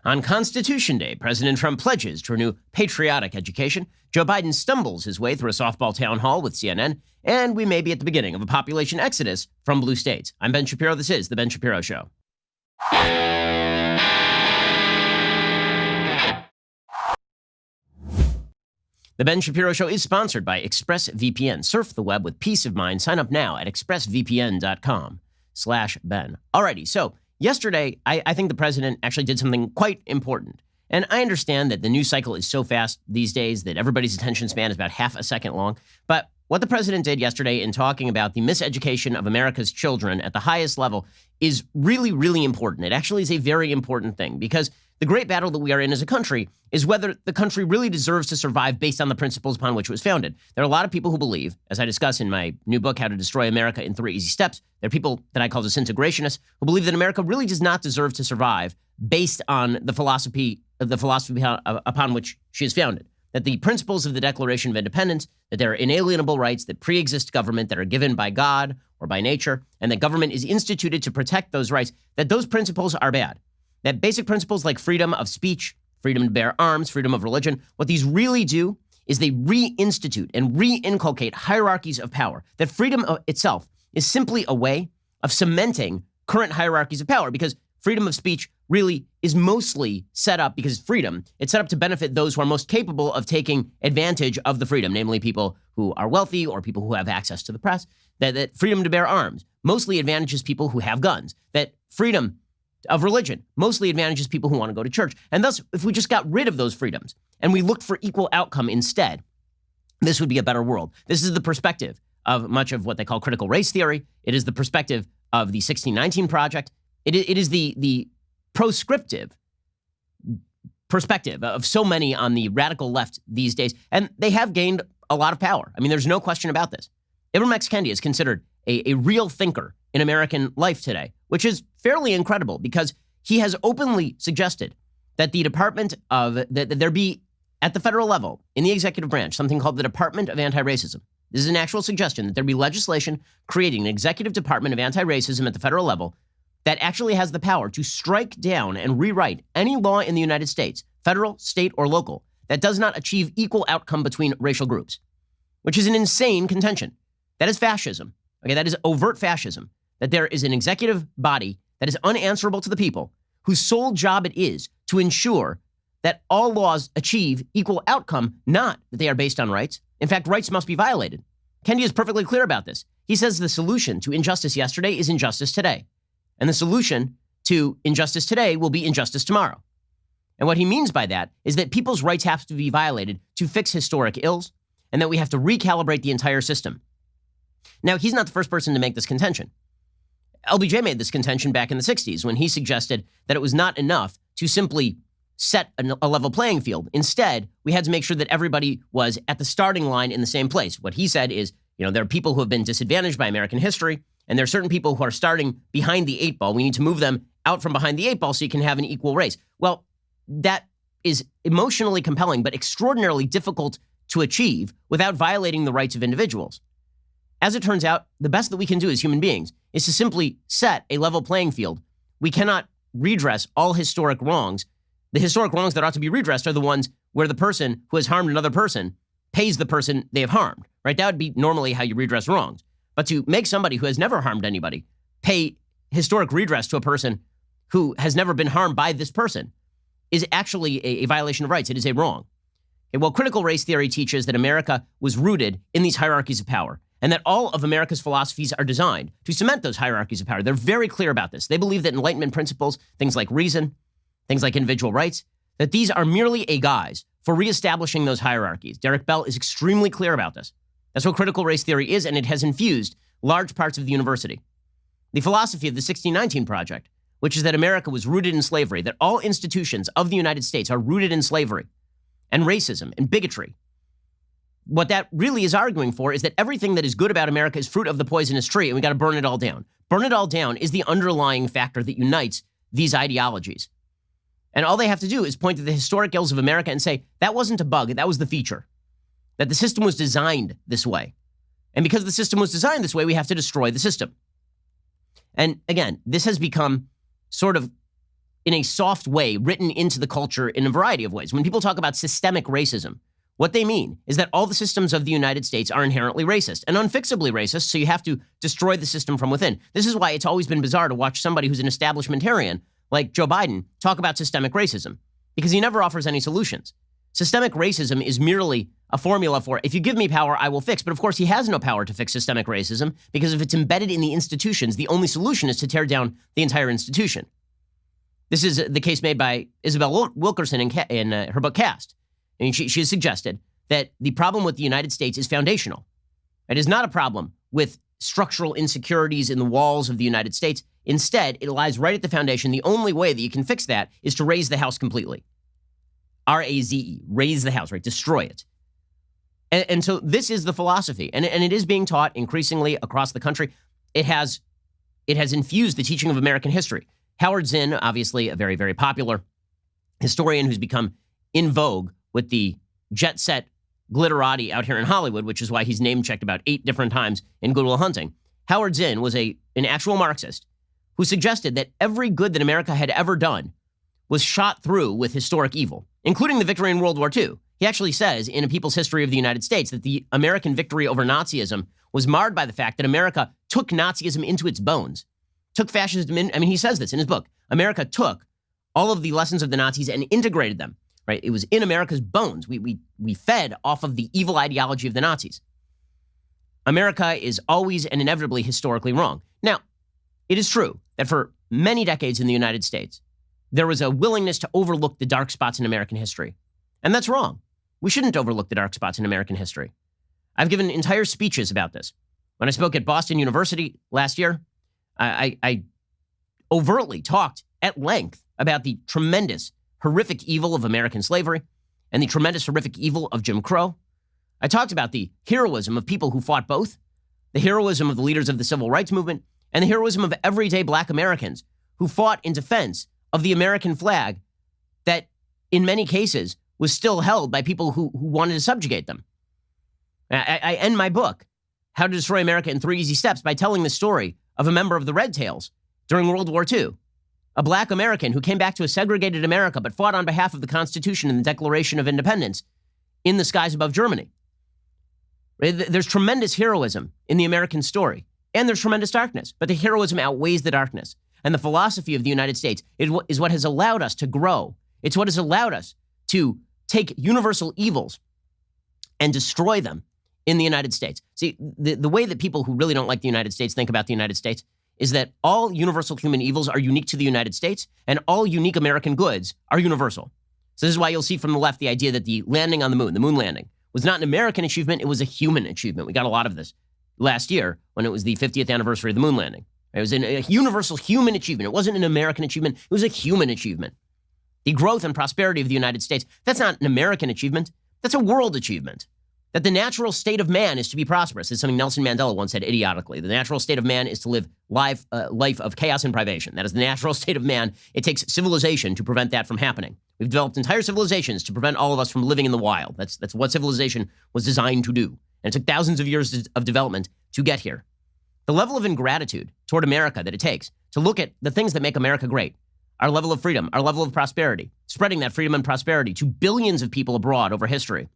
On Constitution Day, President Trump pledges to renew patriotic education. Joe Biden stumbles his way through a softball town hall with CNN, and we may be at the beginning of a population exodus from blue states. I'm Ben Shapiro. This is The Ben Shapiro Show. The Ben Shapiro Show is sponsored by ExpressVPN. Surf the web with peace of mind. Sign up now at expressvpn.com/Ben. Alrighty, so yesterday, I think the president actually did something quite important. And I understand that the news cycle is so fast these days that everybody's attention span is about half a second long. But what the president did yesterday in talking about the miseducation of America's children at the highest level is really, really important. It actually is a very important thing because the great battle that we are in as a country is whether the country really deserves to survive based on the principles upon which it was founded. There are a lot of people who believe, as I discuss in my new book, How to Destroy America in 3 Easy Steps, there are people that I call disintegrationists who believe that America really does not deserve to survive based on the philosophy upon which she is founded. That the principles of the Declaration of Independence, that there are inalienable rights that pre-exist government that are given by God or by nature, and that government is instituted to protect those rights, that those principles are bad. That basic principles like freedom of speech, freedom to bear arms, freedom of religion, what these really do is they reinstitute and reinculcate hierarchies of power. That freedom itself is simply a way of cementing current hierarchies of power because freedom of speech really is mostly set up because freedom, it's set up to benefit those who are most capable of taking advantage of the freedom, namely people who are wealthy or people who have access to the press. That freedom to bear arms mostly advantages people who have guns. That freedom of religion mostly advantages people who want to go to church. And thus, if we just got rid of those freedoms and we looked for equal outcome instead, this would be a better world. This is the perspective of much of what they call critical race theory. It is the perspective of the 1619 Project. It is the proscriptive perspective of so many on the radical left these days. And they have gained a lot of power. I mean, there's no question about this. Ibram X. Kendi is considered a real thinker in American life today, which is fairly incredible because he has openly suggested that the Department of, that there be at the federal level in the executive branch, something called the Department of Anti-Racism. This is an actual suggestion that there be legislation creating an executive department of anti-racism at the federal level that actually has the power to strike down and rewrite any law in the United States, federal, state, or local, that does not achieve equal outcome between racial groups, which is an insane contention. That is fascism. Okay, that is overt fascism. That there is an executive body that is unanswerable to the people, whose sole job it is to ensure that all laws achieve equal outcome, not that they are based on rights. In fact, rights must be violated. Kendi is perfectly clear about this. He says the solution to injustice yesterday is injustice today. And the solution to injustice today will be injustice tomorrow. And what he means by that is that people's rights have to be violated to fix historic ills, and that we have to recalibrate the entire system. Now, he's not the first person to make this contention. LBJ made this contention back in the 60s when he suggested that it was not enough to simply set a level playing field. Instead, we had to make sure that everybody was at the starting line in the same place. What he said is, there are people who have been disadvantaged by American history, and there are certain people who are starting behind the 8 ball. We need to move them out from behind the 8 ball so you can have an equal race. Well, that is emotionally compelling, but extraordinarily difficult to achieve without violating the rights of individuals. As it turns out, the best that we can do as human beings is to simply set a level playing field. We cannot redress all historic wrongs. The historic wrongs that ought to be redressed are the ones where the person who has harmed another person pays the person they have harmed, right? That would be normally how you redress wrongs. But to make somebody who has never harmed anybody pay historic redress to a person who has never been harmed by this person is actually a violation of rights. It is a wrong. Okay, well, critical race theory teaches that America was rooted in these hierarchies of power, and that all of America's philosophies are designed to cement those hierarchies of power. They're very clear about this. They believe that Enlightenment principles, things like reason, things like individual rights, that these are merely a guise for reestablishing those hierarchies. Derek Bell is extremely clear about this. That's what critical race theory is, and it has infused large parts of the university. The philosophy of the 1619 Project, which is that America was rooted in slavery, that all institutions of the United States are rooted in slavery and racism and bigotry. What that really is arguing for is that everything that is good about America is fruit of the poisonous tree, and we got to burn it all down. Burn it all down is the underlying factor that unites these ideologies. And all they have to do is point to the historic ills of America and say, that wasn't a bug, that was the feature. That the system was designed this way. And because the system was designed this way, we have to destroy the system. And again, this has become sort of in a soft way, written into the culture in a variety of ways. When people talk about systemic racism, what they mean is that all the systems of the United States are inherently racist and unfixably racist, so you have to destroy the system from within. This is why it's always been bizarre to watch somebody who's an establishmentarian, like Joe Biden, talk about systemic racism, because he never offers any solutions. Systemic racism is merely a formula for, if you give me power, I will fix. But of course, he has no power to fix systemic racism, because if it's embedded in the institutions, the only solution is to tear down the entire institution. This is the case made by Isabel Wilkerson in her book Caste. And she has suggested that the problem with the United States is foundational. It is not a problem with structural insecurities in the walls of the United States. Instead, it lies right at the foundation. The only way that you can fix that is to raze the house completely. R-A-Z-E, raze the house, right? Destroy it. And so this is the philosophy. And it is being taught increasingly across the country. It has infused the teaching of American history. Howard Zinn, obviously a very, very popular historian who's become in vogue with the jet set glitterati out here in Hollywood, which is why he's name-checked about 8 different times in Good Will Hunting. Howard Zinn was an actual Marxist who suggested that every good that America had ever done was shot through with historic evil, including the victory in World War II. He actually says in A People's History of the United States that the American victory over Nazism was marred by the fact that America took Nazism into its bones, took fascism in. I mean, he says this in his book. America took all of the lessons of the Nazis and integrated them. Right? It was in America's bones. We fed off of the evil ideology of the Nazis. America is always and inevitably historically wrong. Now, it is true that for many decades in the United States, there was a willingness to overlook the dark spots in American history. And that's wrong. We shouldn't overlook the dark spots in American history. I've given entire speeches about this. When I spoke at Boston University last year, I overtly talked at length about the tremendous horrific evil of American slavery and the tremendous horrific evil of Jim Crow. I talked about the heroism of people who fought both, the heroism of the leaders of the civil rights movement, and the heroism of everyday black Americans who fought in defense of the American flag that, in many cases, was still held by people who wanted to subjugate them. I end my book, How to Destroy America in 3 Easy Steps, by telling the story of a member of the Red Tails during World War II. A black American who came back to a segregated America but fought on behalf of the Constitution and the Declaration of Independence in the skies above Germany. There's tremendous heroism in the American story, and there's tremendous darkness, but the heroism outweighs the darkness. And the philosophy of the United States is what has allowed us to grow. It's what has allowed us to take universal evils and destroy them in the United States. See, the way that people who really don't like the United States think about the United States is that all universal human evils are unique to the United States, and all unique American goods are universal. So this is why you'll see from the left the idea that the landing on the moon landing, was not an American achievement, it was a human achievement. We got a lot of this last year when it was the 50th anniversary of the moon landing. It was a universal human achievement. It wasn't an American achievement, it was a human achievement. The growth and prosperity of the United States, that's not an American achievement, that's a world achievement. That the natural state of man is to be prosperous. It's something Nelson Mandela once said idiotically. The natural state of man is to live life of chaos and privation. That is the natural state of man. It takes civilization to prevent that from happening. We've developed entire civilizations to prevent all of us from living in the wild. That's what civilization was designed to do. And it took thousands of years of development to get here. The level of ingratitude toward America that it takes to look at the things that make America great, our level of freedom, our level of prosperity, spreading that freedom and prosperity to billions of people abroad over history.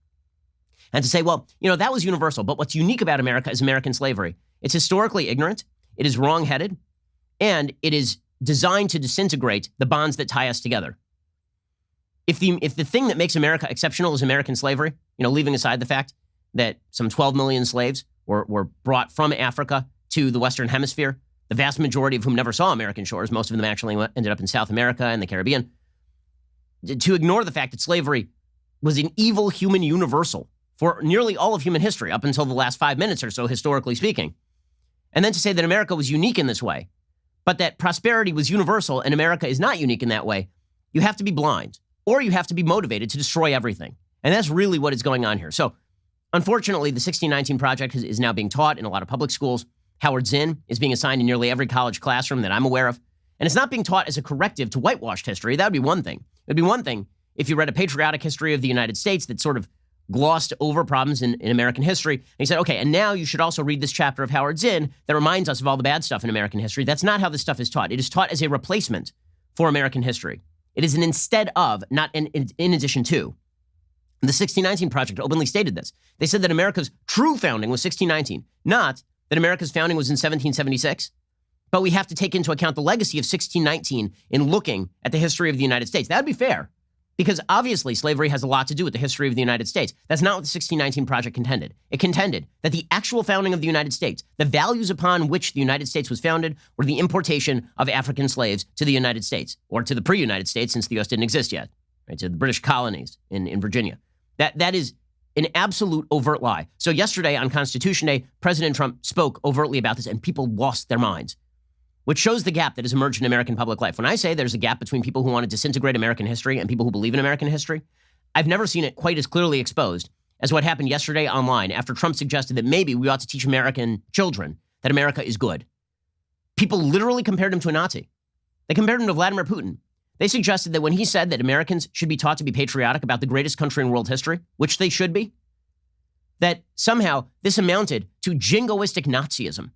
And to say, well, that was universal, but what's unique about America is American slavery. It's historically ignorant, it is wrong-headed, and it is designed to disintegrate the bonds that tie us together. If the thing that makes America exceptional is American slavery, leaving aside the fact that some 12 million slaves were brought from Africa to the Western Hemisphere, the vast majority of whom never saw American shores, most of them actually ended up in South America and the Caribbean, to ignore the fact that slavery was an evil human universal for nearly all of human history, up until the last 5 minutes or so, historically speaking. And then to say that America was unique in this way, but that prosperity was universal and America is not unique in that way, you have to be blind, or you have to be motivated to destroy everything. And that's really what is going on here. So, unfortunately, the 1619 Project is now being taught in a lot of public schools. Howard Zinn is being assigned in nearly every college classroom that I'm aware of. And it's not being taught as a corrective to whitewashed history. That would be one thing. It would be one thing if you read a patriotic history of the United States that sort of glossed over problems in American history. And he said, okay, and now you should also read this chapter of Howard Zinn that reminds us of all the bad stuff in American history. That's not how this stuff is taught. It is taught as a replacement for American history. It is an instead of, not an in addition to. The 1619 Project openly stated this. They said that America's true founding was 1619, not that America's founding was in 1776. But we have to take into account the legacy of 1619 in looking at the history of the United States. That would be fair, because obviously slavery has a lot to do with the history of the United States. That's not what the 1619 Project contended. It contended that the actual founding of the United States, the values upon which the United States was founded, were the importation of African slaves to the United States, or to the pre-United States, since the U.S. didn't exist yet, right, to the British colonies in Virginia. That is an absolute overt lie. So yesterday on Constitution Day, President Trump spoke overtly about this, and people lost their minds, which shows the gap that has emerged in American public life. When I say there's a gap between people who want to disintegrate American history and people who believe in American history, I've never seen it quite as clearly exposed as what happened yesterday online after Trump suggested that maybe we ought to teach American children that America is good. People literally compared him to a Nazi. They compared him to Vladimir Putin. They suggested that when he said that Americans should be taught to be patriotic about the greatest country in world history, which they should be, that somehow this amounted to jingoistic Nazism.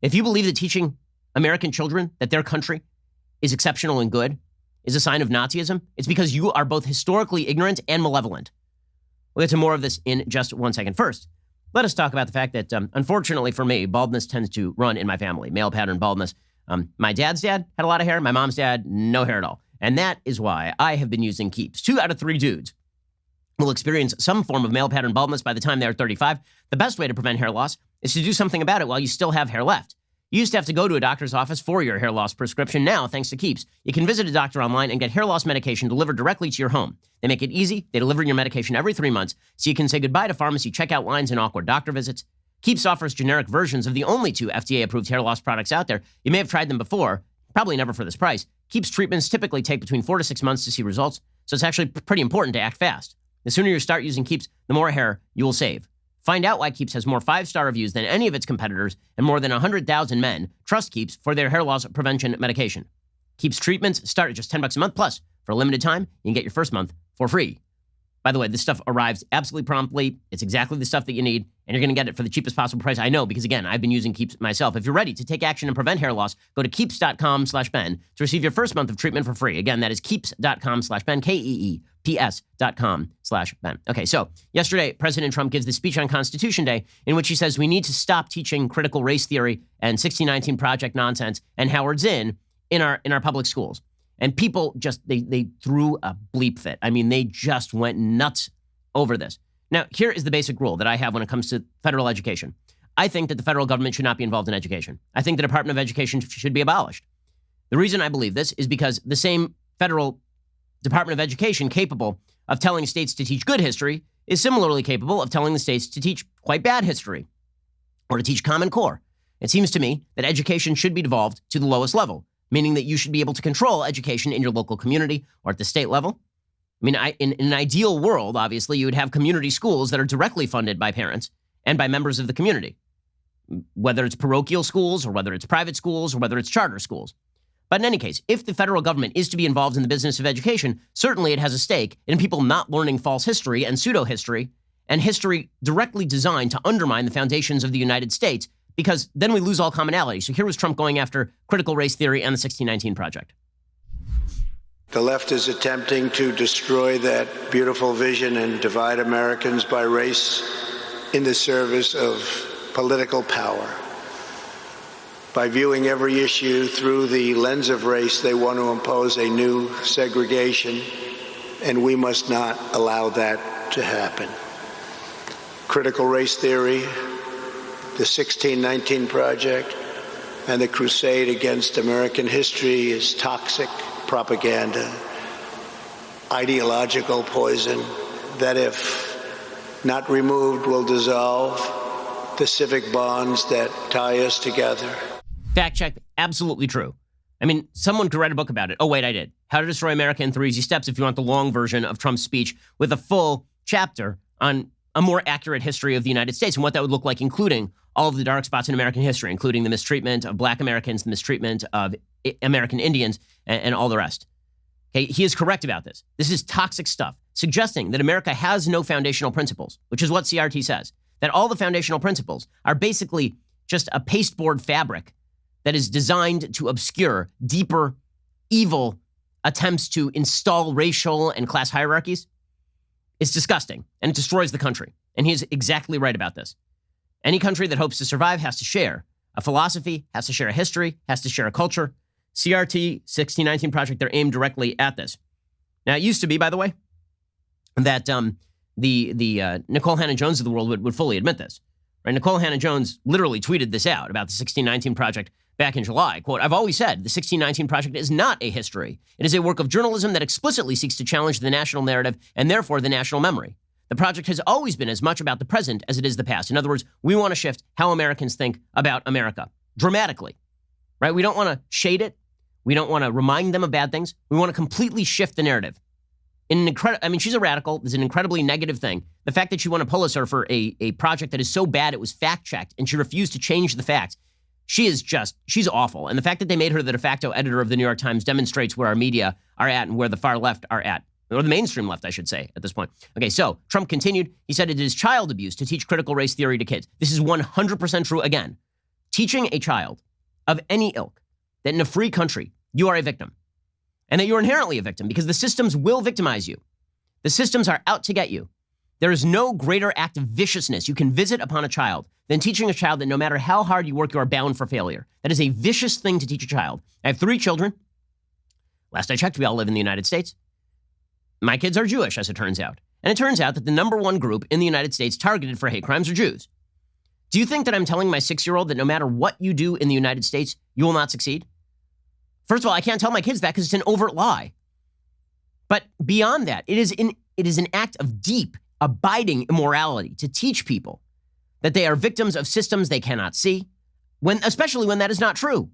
If you believe that teaching American children that their country is exceptional and good is a sign of Nazism, it's because you are both historically ignorant and malevolent. We'll get to more of this in just 1 second. First, let us talk about the fact that, unfortunately for me, baldness tends to run in my family, male pattern baldness. My dad's dad had a lot of hair. My mom's dad, no hair at all. And that is why I have been using Keeps. 2 out of 3 dudes will experience some form of male pattern baldness by the time they're 35. The best way to prevent hair loss is to do something about it while you still have hair left. You used to have to go to a doctor's office for your hair loss prescription. Now, thanks to Keeps, you can visit a doctor online and get hair loss medication delivered directly to your home. They make it easy. They deliver your medication every 3 months, so you can say goodbye to pharmacy checkout lines and awkward doctor visits. Keeps offers generic versions of the only 2 FDA-approved hair loss products out there. You may have tried them before, probably never for this price. Keeps treatments typically take between 4 to 6 months to see results, so it's actually pretty important to act fast. The sooner you start using Keeps, the more hair you will save. Find out why Keeps has more 5-star reviews than any of its competitors, and more than 100,000 men trust Keeps for their hair loss prevention medication. Keeps treatments start at just $10 a month, plus, for a limited time, you can get your first month for free. By the way, this stuff arrives absolutely promptly. It's exactly the stuff that you need, and you're going to get it for the cheapest possible price. I know, because again, I've been using Keeps myself. If you're ready to take action and prevent hair loss, go to keeps.com/Ben to receive your first month of treatment for free. Again, that is keeps.com/Ben, KEEPS.com/Ben. Okay, so yesterday, President Trump gives the speech on Constitution Day in which he says we need to stop teaching critical race theory and 1619 Project nonsense and Howard Zinn in our public schools. And people just, they threw a bleep fit. I mean, they just went nuts over this. Now, here is the basic rule that I have when it comes to federal education. I think that the federal government should not be involved in education. I think the Department of Education should be abolished. The reason I believe this is because the same federal Department of Education capable of telling states to teach good history is similarly capable of telling the states to teach quite bad history or to teach Common Core. It seems to me that education should be devolved to the lowest level, meaning that you should be able to control education in your local community or at the state level. I mean, in an ideal world, obviously, you would have community schools that are directly funded by parents and by members of the community, whether it's parochial schools or whether it's private schools or whether it's charter schools. But in any case, if the federal government is to be involved in the business of education, certainly it has a stake in people not learning false history and pseudo-history and history directly designed to undermine the foundations of the United States, because then we lose all commonality. So here was Trump going after critical race theory and the 1619 Project. The left is attempting to destroy that beautiful vision and divide Americans by race in the service of political power. By viewing every issue through the lens of race, they want to impose a new segregation, and we must not allow that to happen. Critical race theory, the 1619 Project, and the crusade against American history is toxic propaganda, ideological poison that, if not removed, will dissolve the civic bonds that tie us together. Fact check, absolutely true. I mean, someone could write a book about it. Oh, wait, I did. How to Destroy America in 3 Easy Steps, if you want the long version of Trump's speech with a full chapter on a more accurate history of the United States and what that would look like, including all of the dark spots in American history, including the mistreatment of Black Americans, the mistreatment of American Indians, and all the rest. Okay, he is correct about this. This is toxic stuff, suggesting that America has no foundational principles, which is what CRT says, that all the foundational principles are basically just a pasteboard fabric that is designed to obscure deeper, evil attempts to install racial and class hierarchies is disgusting, and it destroys the country. And he's exactly right about this. Any country that hopes to survive has to share a philosophy, has to share a history, has to share a culture. CRT 1619 Project, they're aimed directly at this. Now, it used to be, by the way, that the Nicole Hannah-Jones of the world would fully admit this. Right? Nicole Hannah-Jones literally tweeted this out about the 1619 Project back in July. Quote, "I've always said the 1619 Project is not a history. It is a work of journalism that explicitly seeks to challenge the national narrative and therefore the national memory. The project has always been as much about the present as it is the past. In other words, we want to shift how Americans think about America dramatically, right? We don't want to shade it. We don't want to remind them of bad things. We want to completely shift the narrative. She's a radical. It's an incredibly negative thing. The fact that she won a Pulitzer for a project that is so bad it was fact-checked and she refused to change the facts, she's awful. And the fact that they made her the de facto editor of the New York Times demonstrates where our media are at and where the far left are at. Or the mainstream left, I should say, at this point. Okay, so Trump continued. He said it is child abuse to teach critical race theory to kids. This is 100% true. Again, teaching a child of any ilk that in a free country, you are a victim. And that you're inherently a victim because the systems will victimize you. The systems are out to get you. There is no greater act of viciousness you can visit upon a child than teaching a child that no matter how hard you work, you are bound for failure. That is a vicious thing to teach a child. I have 3 children. Last I checked, we all live in the United States. My kids are Jewish, as it turns out. And it turns out that the number one group in the United States targeted for hate crimes are Jews. Do you think that I'm telling my 6-year-old that no matter what you do in the United States, you will not succeed? First of all, I can't tell my kids that because it's an overt lie. But beyond that, it is an act of deep, abiding immorality to teach people that they are victims of systems they cannot see, especially when that is not true.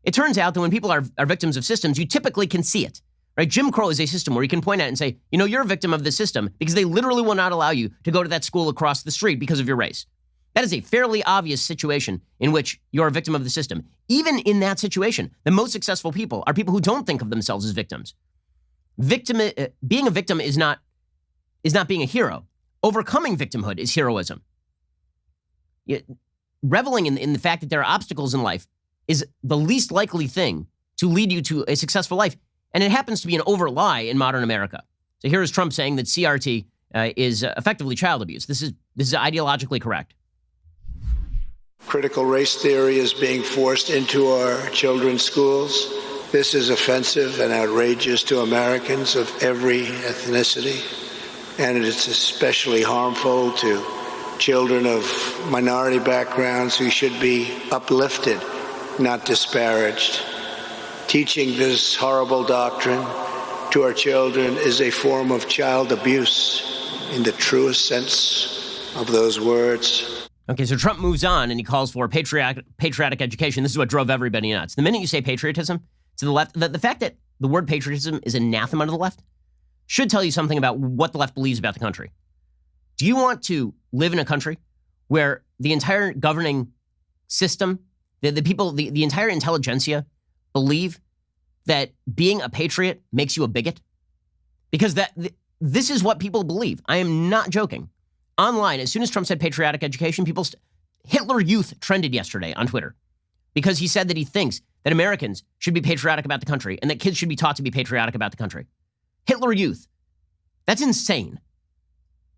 It turns out that when people are victims of systems, you typically can see it. Right? Jim Crow is a system where you can point at it and say, you're a victim of the system because they literally will not allow you to go to that school across the street because of your race. That is a fairly obvious situation in which you're a victim of the system. Even in that situation, the most successful people are people who don't think of themselves as victims. Being a victim is not being a hero. Overcoming victimhood is heroism. Reveling in the fact that there are obstacles in life is the least likely thing to lead you to a successful life. And it happens to be an overt lie in modern America. So here is Trump saying that CRT is effectively child abuse. This is ideologically correct. Critical race theory is being forced into our children's schools. This is offensive and outrageous to Americans of every ethnicity, and it is especially harmful to children of minority backgrounds who should be uplifted, not disparaged. Teaching this horrible doctrine to our children is a form of child abuse in the truest sense of those words. Okay, so Trump moves on and he calls for patriotic education. This is what drove everybody nuts. The minute you say patriotism to the left, the fact that the word patriotism is anathema to the left should tell you something about what the left believes about the country. Do you want to live in a country where the entire governing system, the people, the entire intelligentsia believe that being a patriot makes you a bigot? Because this is what people believe. I am not joking. Online, as soon as Trump said patriotic education, Hitler Youth trended yesterday on Twitter because he said that he thinks that Americans should be patriotic about the country and that kids should be taught to be patriotic about the country. Hitler Youth. That's insane.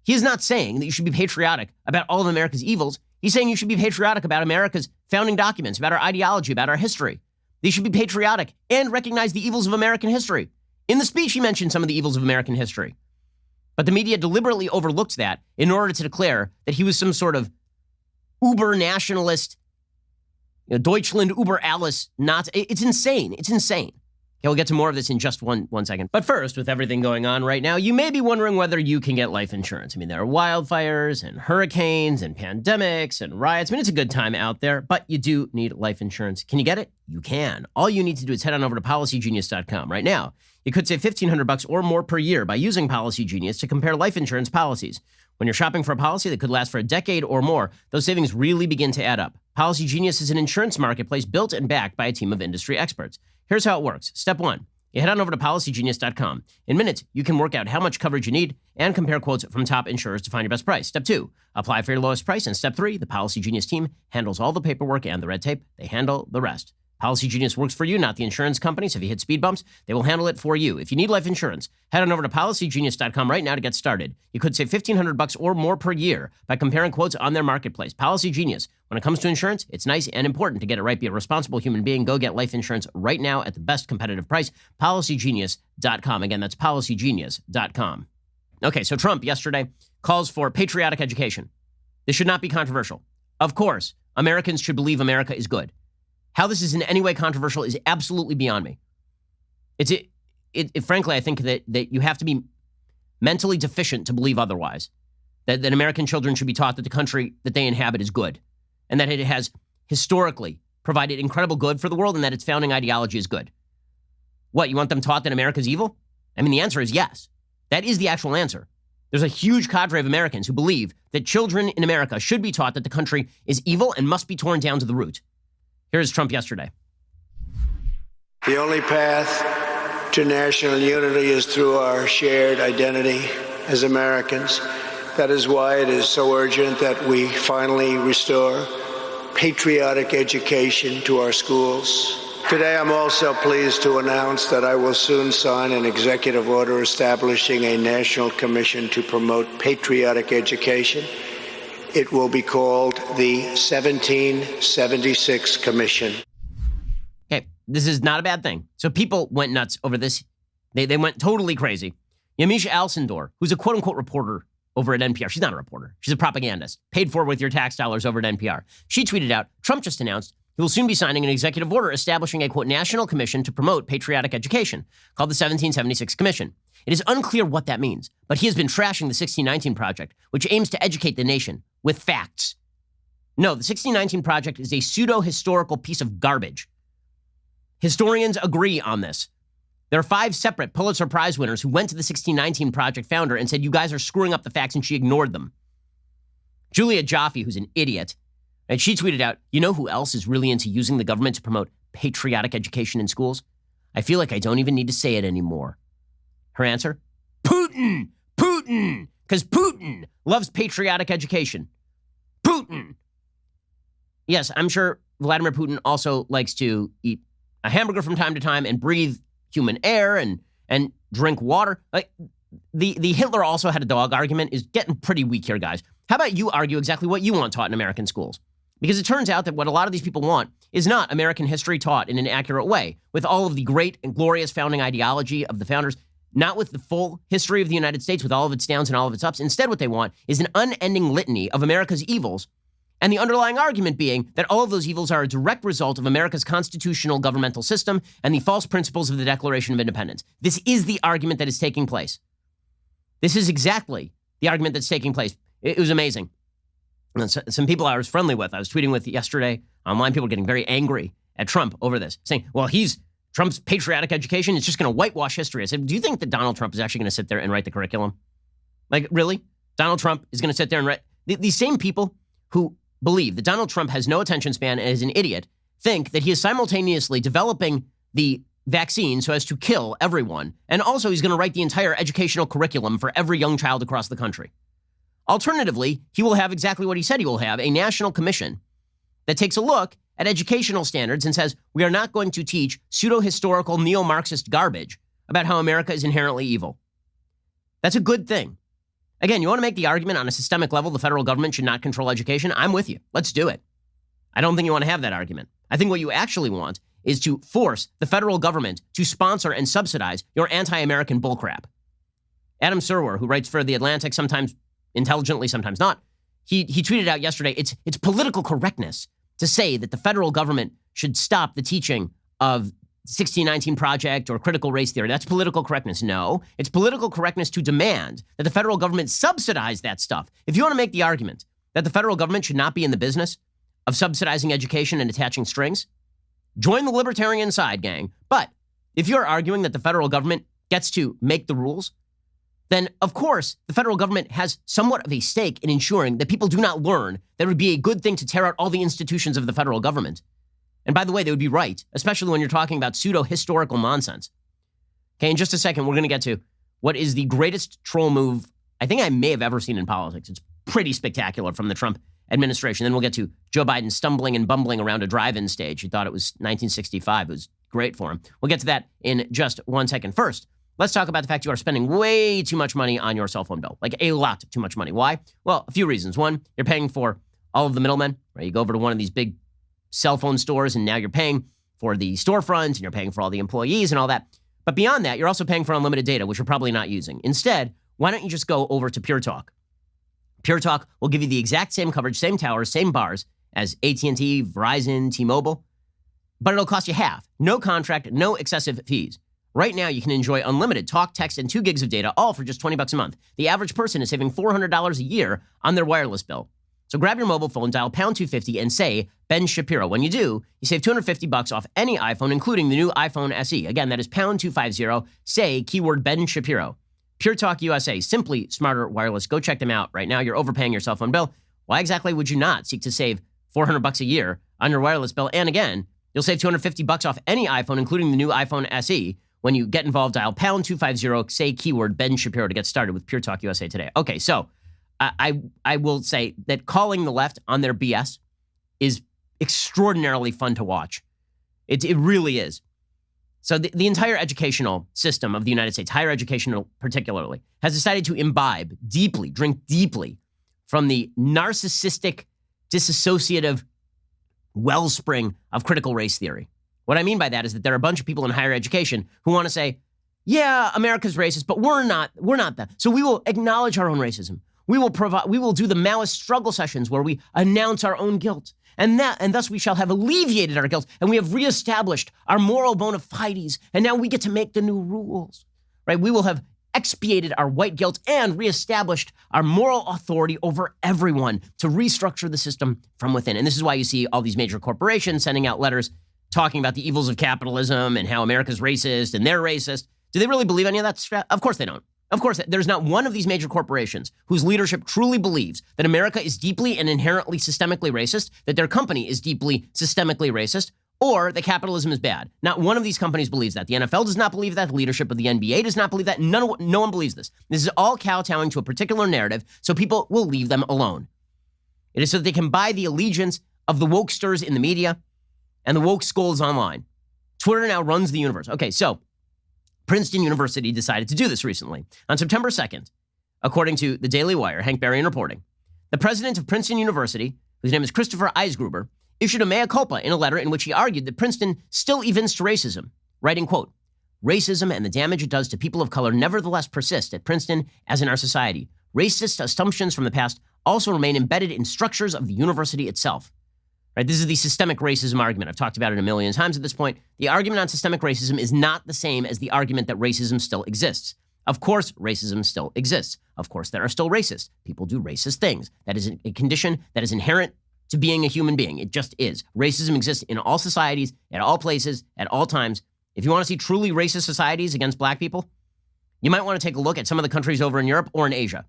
He is not saying that you should be patriotic about all of America's evils. He's saying you should be patriotic about America's founding documents, about our ideology, about our history. They should be patriotic and recognize the evils of American history. In the speech, he mentioned some of the evils of American history. But the media deliberately overlooked that in order to declare that he was some sort of uber-nationalist, Deutschland über alles Nazi. It's insane. It's insane. Okay, we'll get to more of this in just one second. But first, with everything going on right now, you may be wondering whether you can get life insurance. I mean, there are wildfires and hurricanes and pandemics and riots. I mean, it's a good time out there, but you do need life insurance. Can you get it? You can. All you need to do is head on over to policygenius.com right now. You could save $1,500 or more per year by using Policy Genius to compare life insurance policies. When you're shopping for a policy that could last for a decade or more, those savings really begin to add up. Policy Genius is an insurance marketplace built and backed by a team of industry experts. Here's how it works. Step 1. You head on over to policygenius.com. In minutes, you can work out how much coverage you need and compare quotes from top insurers to find your best price. Step 2. Apply for your lowest price. And step 3, the Policy Genius team handles all the paperwork and the red tape. They handle the rest. Policy Genius works for you, not the insurance company. So if you hit speed bumps, they will handle it for you. If you need life insurance, head on over to policygenius.com right now to get started. You could save $1,500 or more per year by comparing quotes on their marketplace. Policy Genius. When it comes to insurance, it's nice and important to get it right. Be a responsible human being. Go get life insurance right now at the best competitive price. Policygenius.com. Again, that's policygenius.com. Okay, so Trump yesterday calls for patriotic education. This should not be controversial. Of course, Americans should believe America is good. How this is in any way controversial is absolutely beyond me. Frankly, I think that you have to be mentally deficient to believe otherwise. That American children should be taught that the country that they inhabit is good, and that it has historically provided incredible good for the world, and that its founding ideology is good. What, you want them taught that America's evil? I mean, the answer is yes. That is the actual answer. There's a huge cadre of Americans who believe that children in America should be taught that the country is evil and must be torn down to the root. Here's Trump yesterday. The only path to national unity is through our shared identity as Americans. That is why it is so urgent that we finally restore patriotic education to our schools. Today, I'm also pleased to announce that I will soon sign an executive order establishing a national commission to promote patriotic education. It will be called the 1776 Commission. Okay, this is not a bad thing. So people went nuts over this. They went totally crazy. Yamisha Alcindor, who's a quote-unquote reporter over at NPR. She's not a reporter. She's a propagandist, paid for with your tax dollars over at NPR. She tweeted out, Trump just announced he will soon be signing an executive order establishing a, quote, national commission to promote patriotic education, called the 1776 Commission. It is unclear what that means, but he has been trashing the 1619 Project, which aims to educate the nation with facts. No, the 1619 Project is a pseudo-historical piece of garbage. Historians agree on this. There are 5 separate Pulitzer Prize winners who went to the 1619 Project founder and said, you guys are screwing up the facts, and she ignored them. Julia Jaffe, who's an idiot, and she tweeted out, you know who else is really into using the government to promote patriotic education in schools? I feel like I don't even need to say it anymore. Her answer? Putin! Putin! Because Putin loves patriotic education. Putin! Yes, I'm sure Vladimir Putin also likes to eat a hamburger from time to time and breathe human air and drink water. Like, the Hitler also had a dog argument is getting pretty weak here, guys. How about you argue exactly what you want taught in American schools? Because it turns out that what a lot of these people want is not American history taught in an accurate way, with all of the great and glorious founding ideology of the founders, not with the full history of the United States, with all of its downs and all of its ups. Instead, what they want is an unending litany of America's evils, and the underlying argument being that all of those evils are a direct result of America's constitutional governmental system and the false principles of the Declaration of Independence. This is the argument that is taking place. This is exactly the argument that's taking place. It was amazing. Some people I was friendly with, I was tweeting with yesterday online, people were getting very angry at Trump over this, saying, well, Trump's patriotic education is just going to whitewash history. I said, do you think that Donald Trump is actually going to sit there and write the curriculum? Like, really? Donald Trump is going to sit there and write? These same people who believe that Donald Trump has no attention span and is an idiot think that he is simultaneously developing the vaccine so as to kill everyone, and also he's going to write the entire educational curriculum for every young child across the country. Alternatively, he will have exactly what he said he will have, a national commission that takes a look at educational standards and says, we are not going to teach pseudo-historical neo-Marxist garbage about how America is inherently evil. That's a good thing. Again, you want to make the argument on a systemic level the federal government should not control education? I'm with you. Let's do it. I don't think you want to have that argument. I think what you actually want is to force the federal government to sponsor and subsidize your anti-American bullcrap. Adam Serwer, who writes for The Atlantic, sometimes intelligently, sometimes not, he tweeted out yesterday, it's political correctness to say that the federal government should stop the teaching of 1619 Project or critical race theory. That's political correctness. No, it's political correctness to demand that the federal government subsidize that stuff. If you want to make the argument that the federal government should not be in the business of subsidizing education and attaching strings, join the libertarian side, gang. But if you're arguing that the federal government gets to make the rules, then of course the federal government has somewhat of a stake in ensuring that people do not learn that it would be a good thing to tear out all the institutions of the federal government. And by the way, they would be right, especially when you're talking about pseudo-historical nonsense. Okay, in just a second, we're going to get to what is the greatest troll move I think I may have ever seen in politics. It's pretty spectacular from the Trump administration. Then we'll get to Joe Biden stumbling and bumbling around a drive-in stage. He thought it was 1965. It was great for him. We'll get to that in just 1 second. First, let's talk about the fact you are spending way too much money on your cell phone bill, like a lot too much money. Why? Well, a few reasons. One, you're paying for all of the middlemen, right? You go over to one of these big cell phone stores and now you're paying for the storefront and you're paying for all the employees and all that. But beyond that, you're also paying for unlimited data, which you're probably not using. Instead, why don't you just go over to Pure Talk? Pure Talk will give you the exact same coverage, same towers, same bars as AT&T, Verizon, T-Mobile, but it'll cost you half. No contract, no excessive fees. Right now, you can enjoy unlimited talk, text, and 2 gigs of data, all for just $20 a month. The average person is saving $400 a year on their wireless bill. So grab your mobile phone, dial pound 250, and say Ben Shapiro. When you do, you save $250 off any iPhone, including the new iPhone SE. Again, that is pound 250, say keyword Ben Shapiro. Pure Talk USA, simply smarter wireless. Go check them out right now. You're overpaying your cell phone bill. Why exactly would you not seek to save $400 a year on your wireless bill? And again, you'll save $250 off any iPhone, including the new iPhone SE. When you get involved, dial pound 250, say keyword Ben Shapiro to get started with Pure Talk USA today. Okay, so I will say that calling the left on their BS is extraordinarily fun to watch. It really is. So the entire educational system of the United States, higher education particularly, has decided to imbibe deeply, drink deeply from the narcissistic, disassociative wellspring of critical race theory. What I mean by that is that there are a bunch of people in higher education who want to say, yeah, America's racist, but we're not that. So we will acknowledge our own racism. We will do the Maoist struggle sessions where we announce our own guilt. And thus we shall have alleviated our guilt, and we have reestablished our moral bona fides, and now we get to make the new rules, right? We will have expiated our white guilt and reestablished our moral authority over everyone to restructure the system from within. And this is why you see all these major corporations sending out letters talking about the evils of capitalism and how America's racist and they're racist. Do they really believe any of that? Of course they don't. Of course, there's not one of these major corporations whose leadership truly believes that America is deeply and inherently systemically racist, that their company is deeply systemically racist, or that capitalism is bad. Not one of these companies believes that. The NFL does not believe that. The leadership of the NBA does not believe that. No one believes this. This is all kowtowing to a particular narrative, so people will leave them alone. It is so that they can buy the allegiance of the wokesters in the media and the woke scolds online. Twitter now runs the universe. Okay, so Princeton University decided to do this recently. On September 2nd, according to the Daily Wire, Hank Berrien reporting, the president of Princeton University, whose name is Christopher Eisgruber, issued a mea culpa in a letter in which he argued that Princeton still evinced racism, writing, quote, racism and the damage it does to people of color nevertheless persist at Princeton as in our society. Racist assumptions from the past also remain embedded in structures of the university itself. Right? This is the systemic racism argument. I've talked about it a million times at this point. The argument on systemic racism is not the same as the argument that racism still exists. Of course, racism still exists. Of course, there are still racists. People do racist things. That is a condition that is inherent to being a human being. It just is. Racism exists in all societies, at all places, at all times. If you want to see truly racist societies against black people, you might want to take a look at some of the countries over in Europe or in Asia.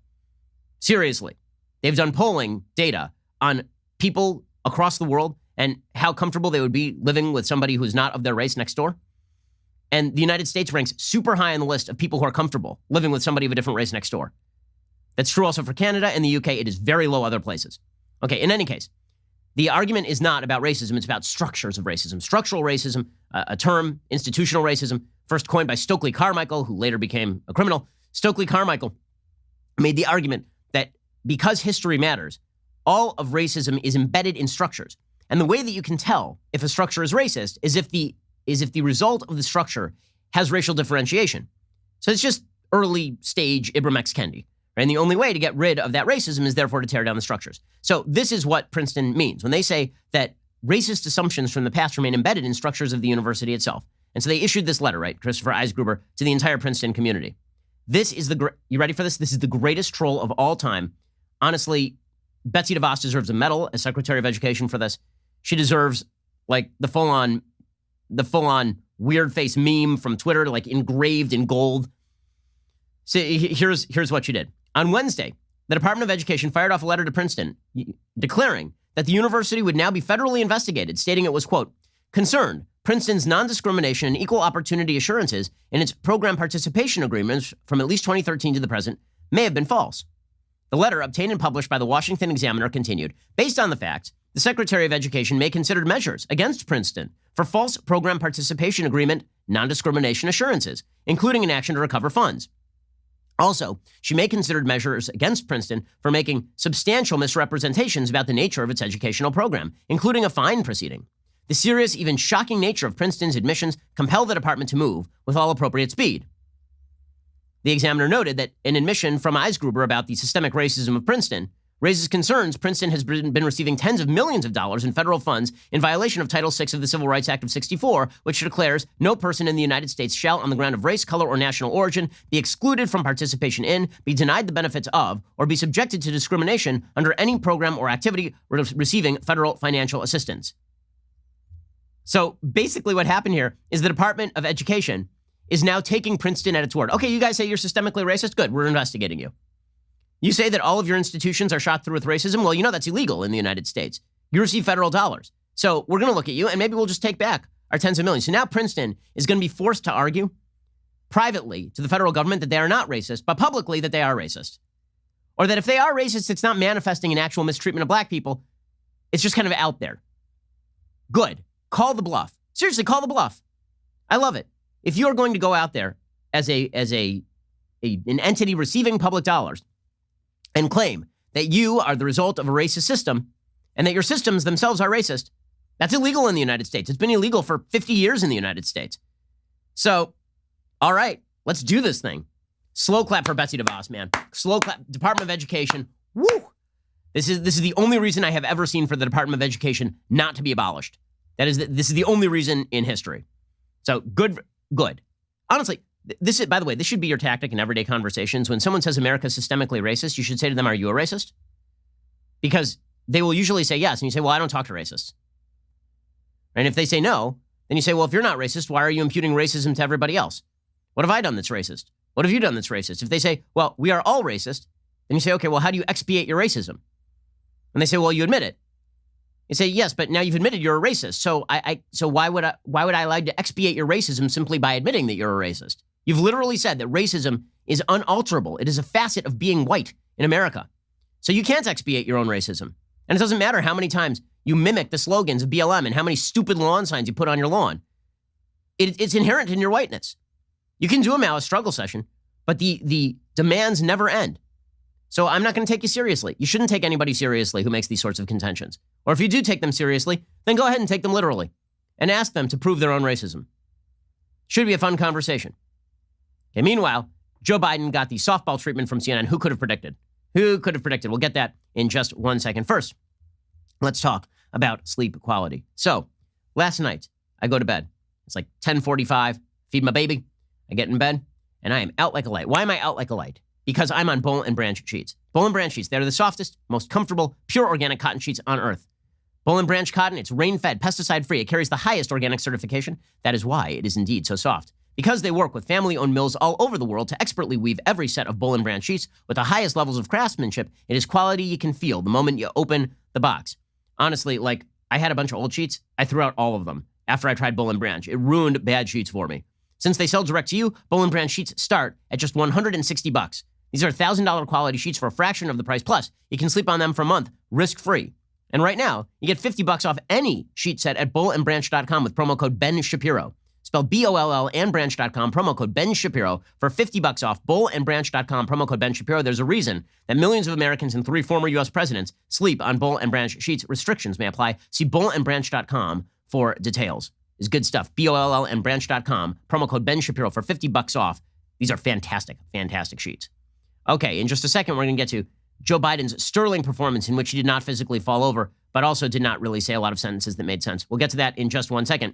Seriously. They've done polling data on people across the world and how comfortable they would be living with somebody who's not of their race next door. And the United States ranks super high on the list of people who are comfortable living with somebody of a different race next door. That's true also for Canada and the UK. It is very low other places. Okay, in any case, the argument is not about racism. It's about structures of racism. Structural racism, a term, institutional racism, first coined by Stokely Carmichael, who later became a criminal. Stokely Carmichael made the argument that because history matters, all of racism is embedded in structures. And the way that you can tell if a structure is racist is if the result of the structure has racial differentiation. So it's just early stage Ibram X. Kendi. And the only way to get rid of that racism is therefore to tear down the structures. So this is what Princeton means when they say that racist assumptions from the past remain embedded in structures of the university itself. And so they issued this letter, right, Christopher Eisgruber, to the entire Princeton community. This is you ready for this? This is the greatest troll of all time. Honestly, Betsy DeVos deserves a medal as Secretary of Education for this. She deserves like the full-on weird face meme from Twitter, like engraved in gold. So here's what she did. On Wednesday, the Department of Education fired off a letter to Princeton declaring that the university would now be federally investigated, stating it was, quote, concerned Princeton's non-discrimination and equal opportunity assurances in its program participation agreements from at least 2013 to the present may have been false. The letter, obtained and published by the Washington Examiner, continued, based on the facts, the Secretary of Education may consider measures against Princeton for false program participation agreement non-discrimination assurances, including an action to recover funds. Also, she may consider measures against Princeton for making substantial misrepresentations about the nature of its educational program, including a fine proceeding. The serious, even shocking nature of Princeton's admissions compel the department to move with all appropriate speed. The Examiner noted that an admission from Eisgruber about the systemic racism of Princeton raises concerns Princeton has been receiving tens of millions of dollars in federal funds in violation of Title VI of the Civil Rights Act of '64, which declares no person in the United States shall, on the ground of race, color, or national origin, be excluded from participation in, be denied the benefits of, or be subjected to discrimination under any program or activity receiving federal financial assistance. So basically what happened here is the Department of Education is now taking Princeton at its word. Okay, you guys say you're systemically racist? Good, we're investigating you. You say that all of your institutions are shot through with racism? Well, you know that's illegal in the United States. You receive federal dollars. So we're going to look at you, and maybe we'll just take back our tens of millions. So now Princeton is going to be forced to argue privately to the federal government that they are not racist, but publicly that they are racist. Or that if they are racist, it's not manifesting in actual mistreatment of black people. It's just kind of out there. Good. Call the bluff. Seriously, call the bluff. I love it. If you're going to go out there as an entity receiving public dollars and claim that you are the result of a racist system and that your systems themselves are racist, that's illegal in the United States. It's been illegal for 50 years in the United States. So, all right, let's do this thing. Slow clap for Betsy DeVos, man. Slow clap. Department of Education. Woo! This is the only reason I have ever seen for the Department of Education not to be abolished. This is the only reason in history. So good. Honestly, this is, by the way, this should be your tactic in everyday conversations. When someone says America is systemically racist, you should say to them, are you a racist? Because they will usually say yes. And you say, well, I don't talk to racists. And if they say no, then you say, well, if you're not racist, why are you imputing racism to everybody else? What have I done that's racist? What have you done that's racist? If they say, well, we are all racist, then you say, okay, well, how do you expiate your racism? And they say, well, you admit it. You say, yes, but now you've admitted you're a racist. So why would I allow you to expiate your racism simply by admitting that you're a racist? You've literally said that racism is unalterable. It is a facet of being white in America. So you can't expiate your own racism. And it doesn't matter how many times you mimic the slogans of BLM and how many stupid lawn signs you put on your lawn. It's inherent in your whiteness. You can do a Maoist struggle session, but the demands never end. So I'm not going to take you seriously. You shouldn't take anybody seriously who makes these sorts of contentions. Or if you do take them seriously, then go ahead and take them literally and ask them to prove their own racism. Should be a fun conversation. Okay, meanwhile, Joe Biden got the softball treatment from CNN. Who could have predicted? Who could have predicted? We'll get that in just 1 second. First, let's talk about sleep quality. So last night, I go to bed. It's like 10:45, feed my baby. I get in bed, and I am out like a light. Why am I out like a light? Because I'm on Boll and Branch sheets. Boll and Branch sheets, they're the softest, most comfortable, pure organic cotton sheets on earth. Boll and Branch cotton, it's rain-fed, pesticide-free. It carries the highest organic certification. That is why it is indeed so soft. Because they work with family-owned mills all over the world to expertly weave every set of Boll and Branch sheets with the highest levels of craftsmanship, it is quality you can feel the moment you open the box. Honestly, like, I had a bunch of old sheets. I threw out all of them after I tried Boll and Branch. It ruined bad sheets for me. Since they sell direct to you, Boll and Branch sheets start at just $160. These are $1,000 quality sheets for a fraction of the price. Plus, you can sleep on them for a month, risk-free. And right now, you get $50 off any sheet set at bollandbranch.com with promo code Ben Shapiro. Spelled B-O-L-L and branch.com, promo code Ben Shapiro for $50 off. Bollandbranch.com, promo code Ben Shapiro. There's a reason that millions of Americans and 3 former U.S. presidents sleep on Boll and Branch sheets. Restrictions may apply. See bollandbranch.com for details. It's good stuff. B-O-L-L and branch.com, promo code Ben Shapiro for $50 off. These are fantastic, fantastic sheets. Okay, in just a second, we're going to get to Joe Biden's sterling performance in which he did not physically fall over, but also did not really say a lot of sentences that made sense. We'll get to that in just 1 second.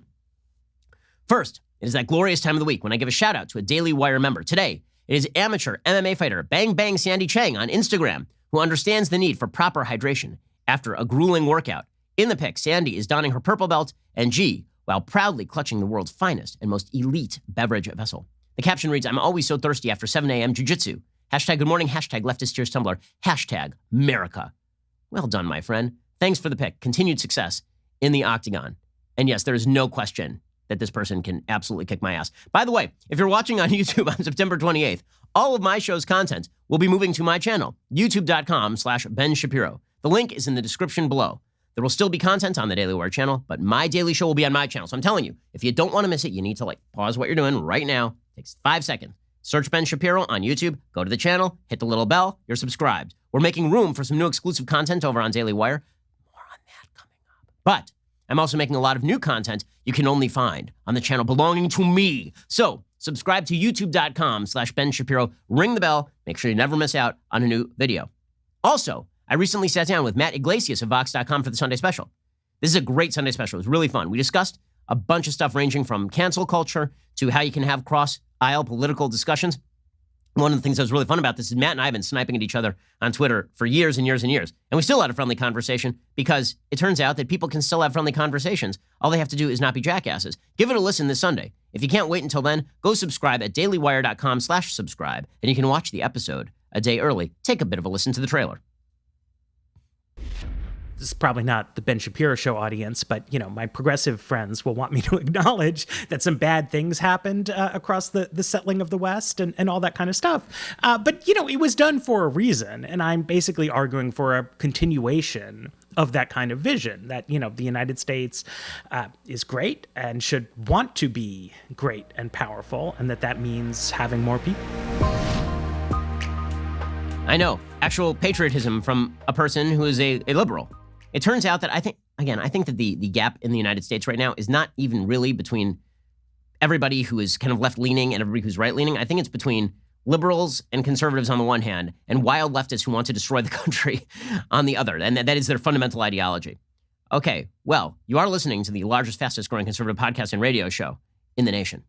First, it is that glorious time of the week when I give a shout out to a Daily Wire member. Today, it is amateur MMA fighter Bang Bang Sandy Chang on Instagram, who understands the need for proper hydration after a grueling workout. In the pic, Sandy is donning her purple belt and gi while proudly clutching the world's finest and most elite beverage vessel. The caption reads, I'm always so thirsty after 7 a.m. jiu-jitsu. Hashtag good morning, hashtag leftist tears Tumblr, hashtag America. Well done, my friend. Thanks for the pick. Continued success in the octagon. And yes, there is no question that this person can absolutely kick my ass. By the way, if you're watching on YouTube on September 28th, all of my show's content will be moving to my channel, youtube.com/Ben Shapiro. The link is in the description below. There will still be content on the Daily Wire channel, but my daily show will be on my channel. So I'm telling you, if you don't want to miss it, you need to pause what you're doing right now. It takes 5 seconds. Search Ben Shapiro on YouTube, go to the channel, hit the little bell, you're subscribed. We're making room for some new exclusive content over on Daily Wire. More on that coming up. But I'm also making a lot of new content you can only find on the channel belonging to me. So subscribe to youtube.com/Ben Shapiro, ring the bell, make sure you never miss out on a new video. Also, I recently sat down with Matt Iglesias of Vox.com for the Sunday special. This is a great Sunday special. It was really fun. We discussed a bunch of stuff ranging from cancel culture to how you can have cross-aisle political discussions. One of the things that was really fun about this is Matt and I have been sniping at each other on Twitter for years and years and years. And we still had a friendly conversation because it turns out that people can still have friendly conversations. All they have to do is not be jackasses. Give it a listen this Sunday. If you can't wait until then, go subscribe at dailywire.com/subscribe, and you can watch the episode a day early. Take a bit of a listen to the trailer. This is probably not the Ben Shapiro show audience, but, my progressive friends will want me to acknowledge that some bad things happened across the settling of the West and all that kind of stuff. But, it was done for a reason. And I'm basically arguing for a continuation of that kind of vision that, the United States is great and should want to be great and powerful, and that means having more people. I know, actual patriotism from a person who is a liberal. It turns out that I think that the gap in the United States right now is not even really between everybody who is kind of left-leaning and everybody who's right-leaning. I think it's between liberals and conservatives on the one hand and wild leftists who want to destroy the country on the other. And that is their fundamental ideology. Okay, well, you are listening to the largest, fastest-growing conservative podcast and radio show in the nation.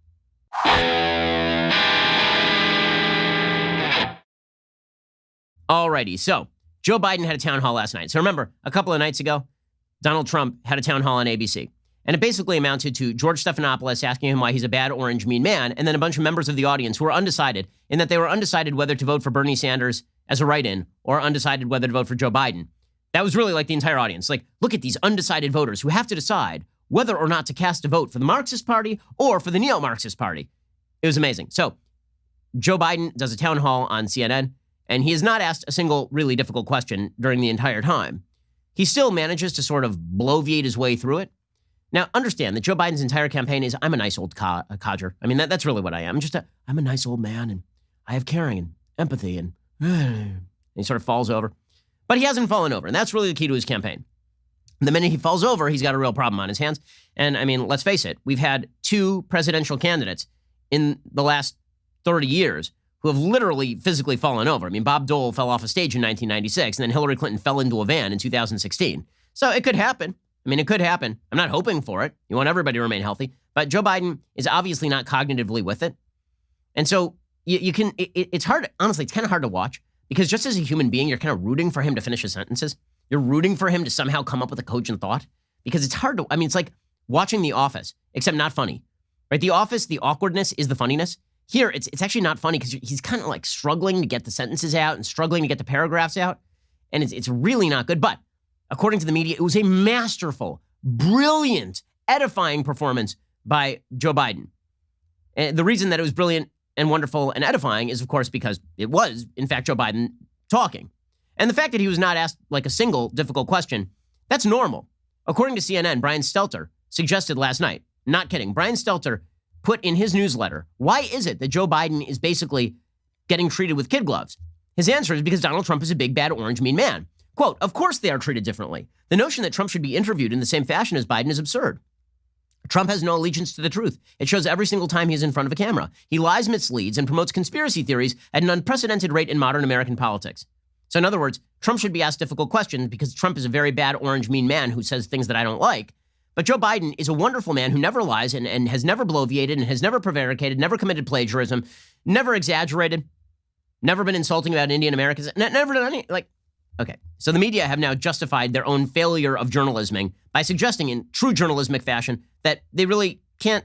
Alrighty, so Joe Biden had a town hall last night. So remember, a couple of nights ago, Donald Trump had a town hall on ABC. And it basically amounted to George Stephanopoulos asking him why he's a bad, orange, mean man, and then a bunch of members of the audience who were undecided, in that they were undecided whether to vote for Bernie Sanders as a write-in or undecided whether to vote for Joe Biden. That was really the entire audience. Look at these undecided voters who have to decide whether or not to cast a vote for the Marxist Party or for the neo-Marxist Party. It was amazing. So Joe Biden does a town hall on CNN, and he has not asked a single really difficult question during the entire time. He still manages to sort of bloviate his way through it. Now, understand that Joe Biden's entire campaign is, I'm a nice old codger. I mean, that's really what I am. I'm a nice old man, and I have caring and empathy, and he sort of falls over. But he hasn't fallen over, and that's really the key to his campaign. The minute he falls over, he's got a real problem on his hands. And I mean, let's face it, we've had 2 presidential candidates in the last 30 years who have literally physically fallen over. I mean, Bob Dole fell off a stage in 1996, and then Hillary Clinton fell into a van in 2016. So it could happen. I mean, it could happen. I'm not hoping for it. You want everybody to remain healthy. But Joe Biden is obviously not cognitively with it. And so it's hard, honestly, it's kind of hard to watch, because just as a human being, you're kind of rooting for him to finish his sentences. You're rooting for him to somehow come up with a cogent thought, because it's hard to, I mean, it's like watching The Office, except not funny, right? The Office, the awkwardness is the funniness. Here, it's actually not funny because he's kind of struggling to get the sentences out and struggling to get the paragraphs out. And it's really not good. But according to the media, it was a masterful, brilliant, edifying performance by Joe Biden. And the reason that it was brilliant and wonderful and edifying is, of course, because it was, in fact, Joe Biden talking. And the fact that he was not asked a single difficult question, that's normal. According to CNN, Brian Stelter suggested last night, not kidding, Brian Stelter put in his newsletter, why is it that Joe Biden is basically getting treated with kid gloves? His answer is because Donald Trump is a big, bad, orange, mean man. Quote, of course they are treated differently. The notion that Trump should be interviewed in the same fashion as Biden is absurd. Trump has no allegiance to the truth. It shows every single time he's in front of a camera. He lies, misleads, and promotes conspiracy theories at an unprecedented rate in modern American politics. So in other words, Trump should be asked difficult questions because Trump is a very bad, orange, mean man who says things that I don't like. But Joe Biden is a wonderful man who never lies and has never bloviated and has never prevaricated, never committed plagiarism, never exaggerated, never been insulting about Indian Americans, never done any, okay. So the media have now justified their own failure of journalisming by suggesting in true journalismic fashion that they really can't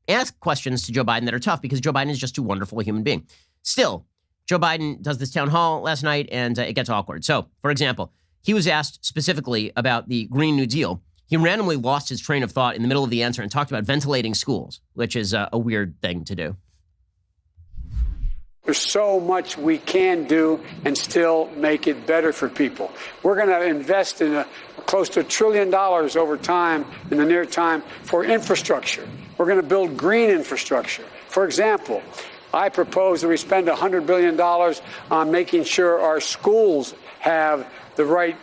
ask questions to Joe Biden that are tough because Joe Biden is just too wonderful a human being. Still, Joe Biden does this town hall last night and it gets awkward. So, for example, he was asked specifically about the Green New Deal. he randomly lost his train of thought in the middle of the answer and talked about ventilating schools, which is a weird thing to do. There's so much we can do and still make it better for people. We're going to invest in close to $1 trillion over time, in the near time, for infrastructure. We're going to build green infrastructure. For example, I propose that we spend $100 billion on making sure our schools have the right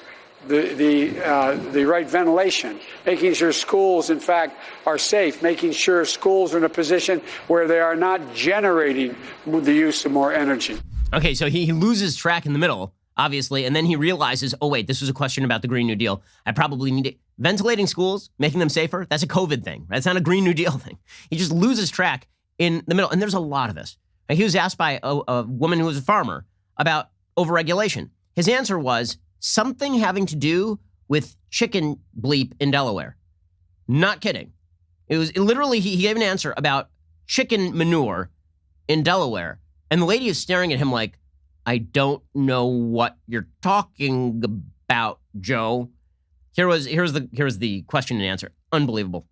right ventilation, making sure schools, in fact, are safe, making sure schools are in a position where they are not generating the use of more energy. Okay, so he loses track in the middle, obviously, and then he realizes, oh, wait, this was a question about the Green New Deal. I probably need it. Ventilating schools, making them safer, that's a COVID thing. That's not a Green New Deal thing. He just loses track in the middle, and there's a lot of this. He was asked by a woman who was a farmer about overregulation. His answer was something having to do with chicken bleep in Delaware. Not kidding. Literally, he gave an answer about chicken manure in Delaware. And the lady is staring at him like, I don't know what you're talking about, Joe. Here's the question and answer. Unbelievable.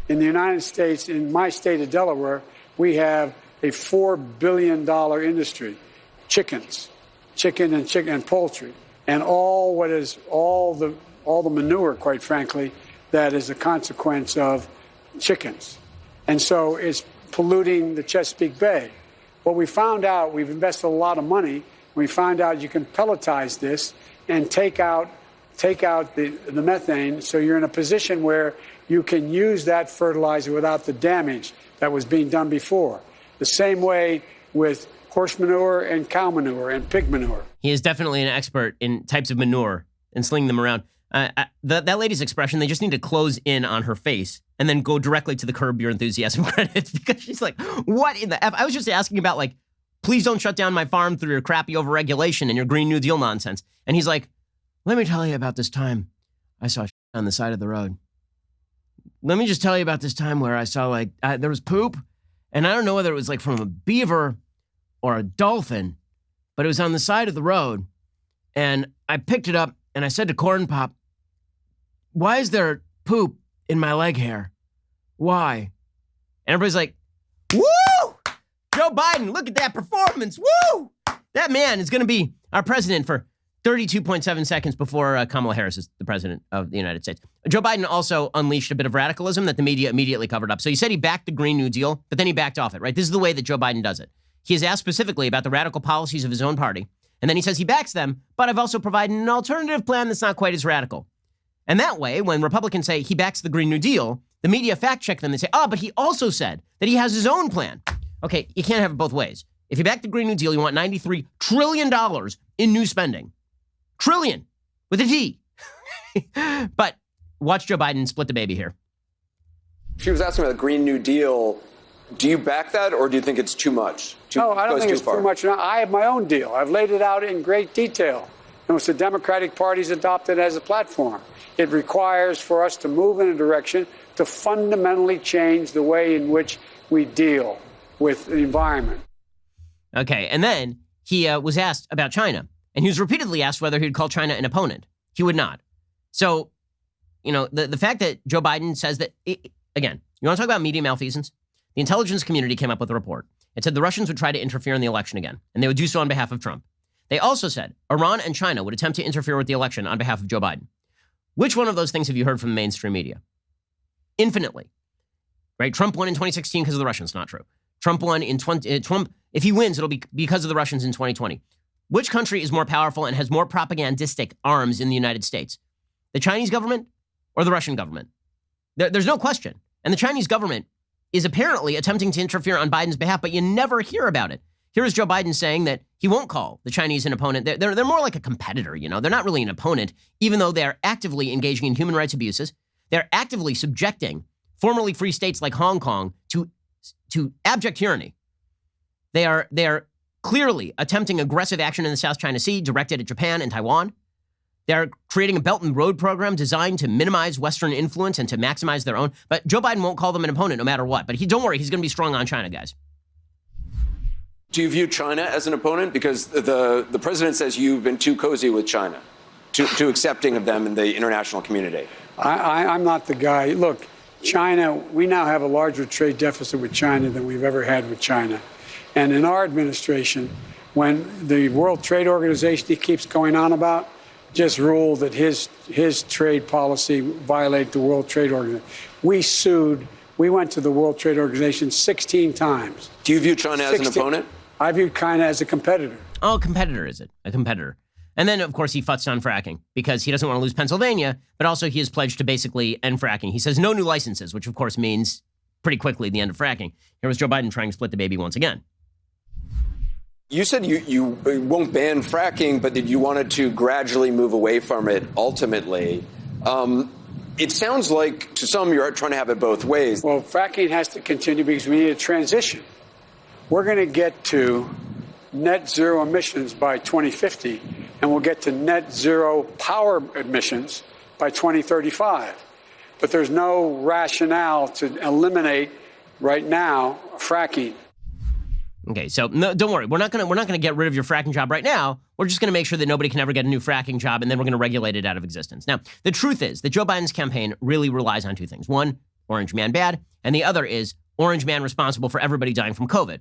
In the United States, in my state of Delaware, we have a $4 billion industry, chicken and poultry, and all the manure, quite frankly, that is a consequence of chickens. And so it's polluting the Chesapeake Bay. What we found out, we've invested a lot of money. We found out you can pelletize this and take out the methane, so you're in a position where you can use that fertilizer without the damage that was being done before. The same way with horse manure and cow manure and pig manure. He is definitely an expert in types of manure and slinging them around. That lady's expression, they just need to close in on her face and then go directly to the Curb Your Enthusiasm credits, because she's like, what in the F? I was just asking about, like, please don't shut down my farm through your crappy overregulation and your Green New Deal nonsense. And he's like, let me tell you about this time I saw on the side of the road. Let me just tell you about this time where I saw, like, there was poop, and I don't know whether it was, like, from a beaver or a dolphin, but it was on the side of the road, and I picked it up, and I said to Corn Pop, why is there poop in my leg hair? Why? And everybody's like, woo! Joe Biden, look at that performance, woo! That man is going to be our president for 32.7 seconds before Kamala Harris is the president of the United States. Joe Biden also unleashed a bit of radicalism that the media immediately covered up. So he said he backed the Green New Deal, but then he backed off it, right? This is the way that Joe Biden does it. He is asked specifically about the radical policies of his own party, and then he says he backs them, but I've also provided an alternative plan that's not quite as radical. And that way, when Republicans say he backs the Green New Deal, the media fact-check them and say, but he also said that he has his own plan. Okay, you can't have it both ways. If you back the Green New Deal, you want $93 trillion in new spending. Trillion, with a T. But watch Joe Biden split the baby here. She was asking about the Green New Deal. Do you back that, or do you think it's too much? No, I don't think it's too much. No, I have my own deal. I've laid it out in great detail. And which the Democratic Party's adopted as a platform. It requires for us to move in a direction to fundamentally change the way in which we deal with the environment. Okay, and then he was asked about China, and he was repeatedly asked whether he'd call China an opponent. He would not. So, the fact that Joe Biden says that, again, you want to talk about media malfeasance? The intelligence community came up with a report. It said the Russians would try to interfere in the election again, and they would do so on behalf of Trump. They also said Iran and China would attempt to interfere with the election on behalf of Joe Biden. Which one of those things have you heard from the mainstream media? Infinitely. Right? Trump won in 2016 because of the Russians. Not true. Trump won in Trump, if he wins, it'll be because of the Russians in 2020. Which country is more powerful and has more propagandistic arms in the United States? The Chinese government or the Russian government? There's no question. And the Chinese government is apparently attempting to interfere on Biden's behalf, but you never hear about it. Here is Joe Biden saying that he won't call the Chinese an opponent. They're more like a competitor, They're not really an opponent, even though they're actively engaging in human rights abuses. They're actively subjecting formerly free states like Hong Kong to abject tyranny. They are clearly attempting aggressive action in the South China Sea directed at Japan and Taiwan. They're creating a Belt and Road program designed to minimize Western influence and to maximize their own. But Joe Biden won't call them an opponent no matter what. But don't worry, he's going to be strong on China, guys. Do you view China as an opponent? Because the president says you've been too cozy with China, too accepting of them in the international community. I'm not the guy. Look, China, we now have a larger trade deficit with China than we've ever had with China. And in our administration, when the World Trade Organization he keeps going on about just ruled that his trade policy violated the World Trade Organization. We sued. We went to the World Trade Organization 16 times. Do you view China as an opponent? I view China as a competitor. Oh, a competitor, is it? A competitor. And then, of course, he futzed on fracking because he doesn't want to lose Pennsylvania, but also he has pledged to basically end fracking. He says no new licenses, which, of course, means pretty quickly the end of fracking. Here was Joe Biden trying to split the baby once again. You said you won't ban fracking, but that you wanted to gradually move away from it ultimately. It sounds like to some you're trying to have it both ways. Well, fracking has to continue because we need a transition. We're going to get to net zero emissions by 2050, and we'll get to net zero power emissions by 2035. But there's no rationale to eliminate right now fracking. Okay, so no, don't worry. We're not gonna get rid of your fracking job right now. We're just gonna make sure that nobody can ever get a new fracking job, and then we're gonna regulate it out of existence. Now, the truth is that Joe Biden's campaign really relies on two things: one, orange man bad, and the other is orange man responsible for everybody dying from COVID.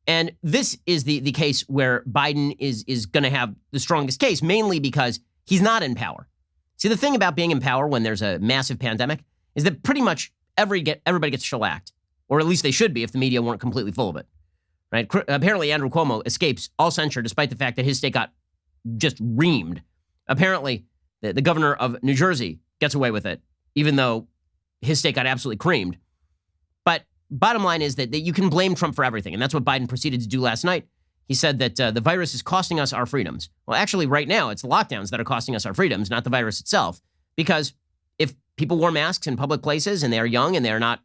And this is the case where Biden is gonna have the strongest case, mainly because he's not in power. See, the thing about being in power when there's a massive pandemic is that pretty much everybody gets shellacked, or at least they should be if the media weren't completely full of it. Right? Apparently, Andrew Cuomo escapes all censure despite the fact that his state got just reamed. Apparently, the governor of New Jersey gets away with it, even though his state got absolutely creamed. But bottom line is that you can blame Trump for everything, and that's what Biden proceeded to do last night. He said that the virus is costing us our freedoms. Well, actually, right now, it's the lockdowns that are costing us our freedoms, not the virus itself. Because if people wore masks in public places and they are young and they are not